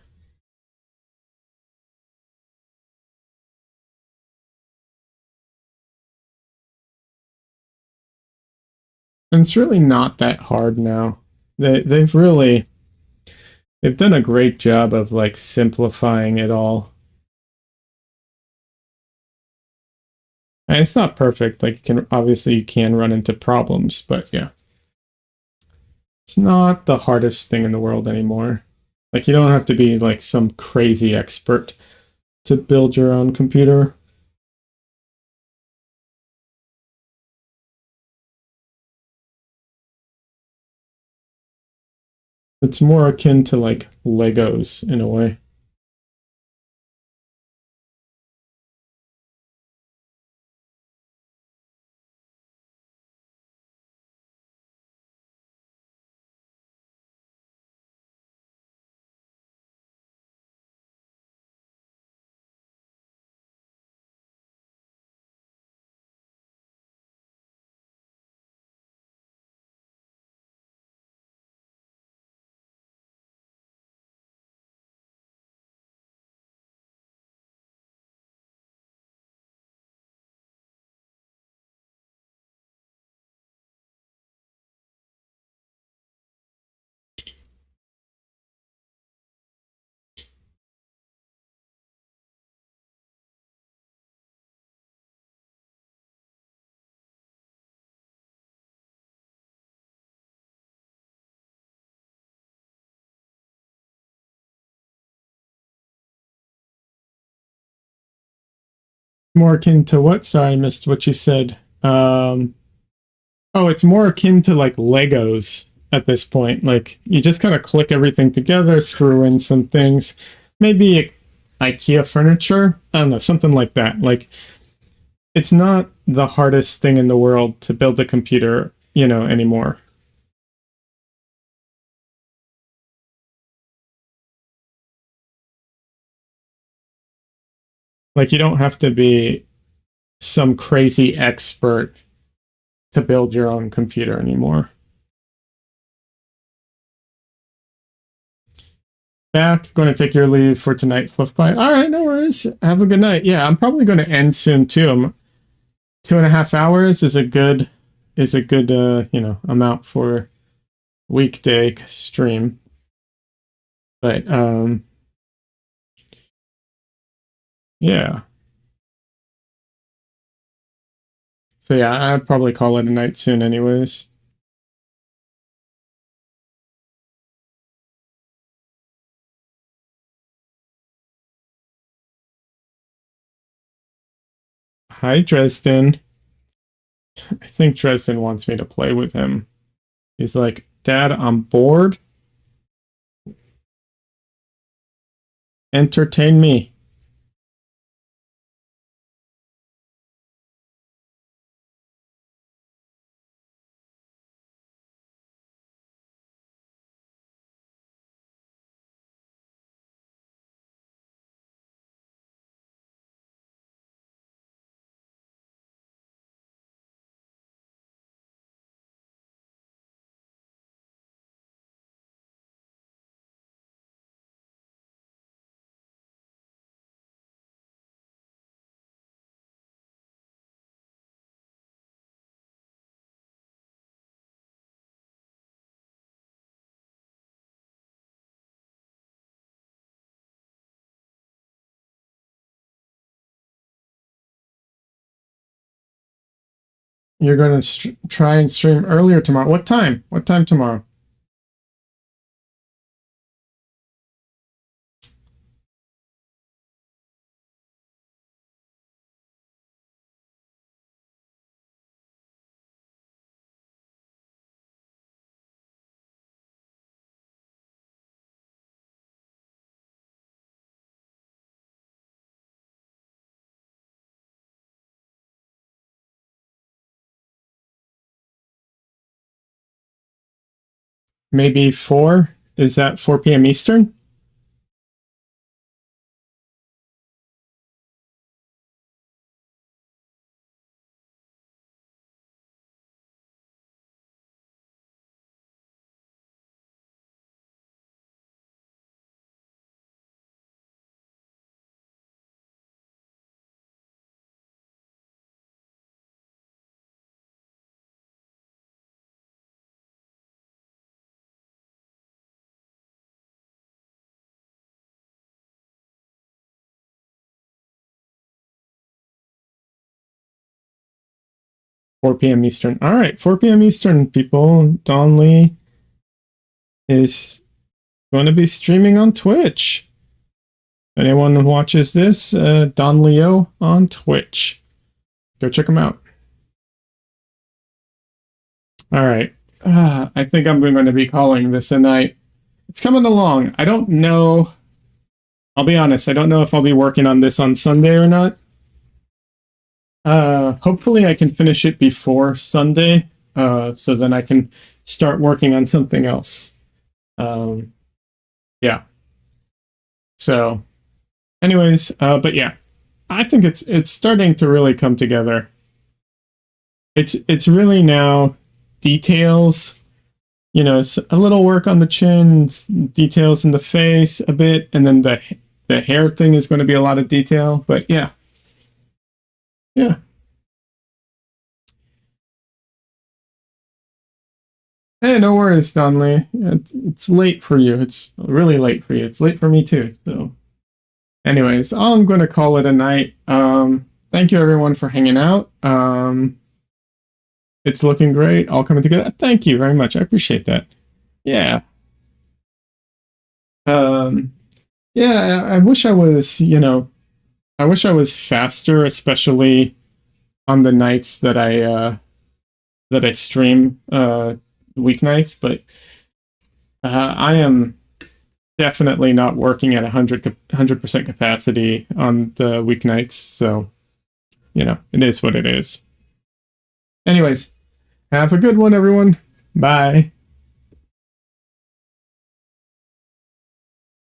And it's really not that hard now. They've done a great job of like simplifying it all. And it's not perfect. Like you can run into problems, but yeah. It's not the hardest thing in the world anymore. Like you don't have to be like some crazy expert to build your own computer. It's more akin to like Legos in a way. More akin to what? Sorry, I missed what you said. Oh, it's more akin to like Legos at this point. Like you just kind of click everything together, screw in some things, maybe IKEA furniture. I don't know, something like that. Like it's not the hardest thing in the world to build a computer, anymore. Like you don't have to be some crazy expert to build your own computer anymore. Back, going to take your leave for tonight, Fluff Pie. All right, no worries. Have a good night. Yeah, I'm probably going to end soon too. 2.5 hours is a good amount for weekday stream. But yeah. So yeah, I'd probably call it a night soon anyways. Hi Dresden. I think Dresden wants me to play with him. He's like, Dad, I'm bored. Entertain me. You're going to try and stream earlier tomorrow. What time? What time tomorrow? Maybe 4? Is that 4 p.m. Eastern? Four p.m. Eastern. All right, 4 p.m. Eastern, people. Don Lee is going to be streaming on Twitch. Anyone who watches this, Don Leo on Twitch. Go check him out. All right. I think I'm going to be calling this a night. It's coming along. I don't know. I'll be honest. I don't know if I'll be working on this on Sunday or not. Hopefully I can finish it before Sunday, so then I can start working on something else. Yeah. So, anyways, but yeah, I think it's starting to really come together. It's really now details, you know, a little work on the chin, details in the face a bit, and then the hair thing is going to be a lot of detail. But yeah. Yeah. Hey, no worries, Donley. It's late for you. It's really late for you. It's late for me too. So, anyways, I'm going to call it a night. Thank you everyone for hanging out. It's looking great. All coming together. Thank you very much. I appreciate that. Yeah. Yeah. I wish I was. I wish I was faster, especially on the nights that I stream weeknights, but I am definitely not working at 100% capacity on the weeknights, so it is what it is. Anyways, have a good one, everyone. Bye.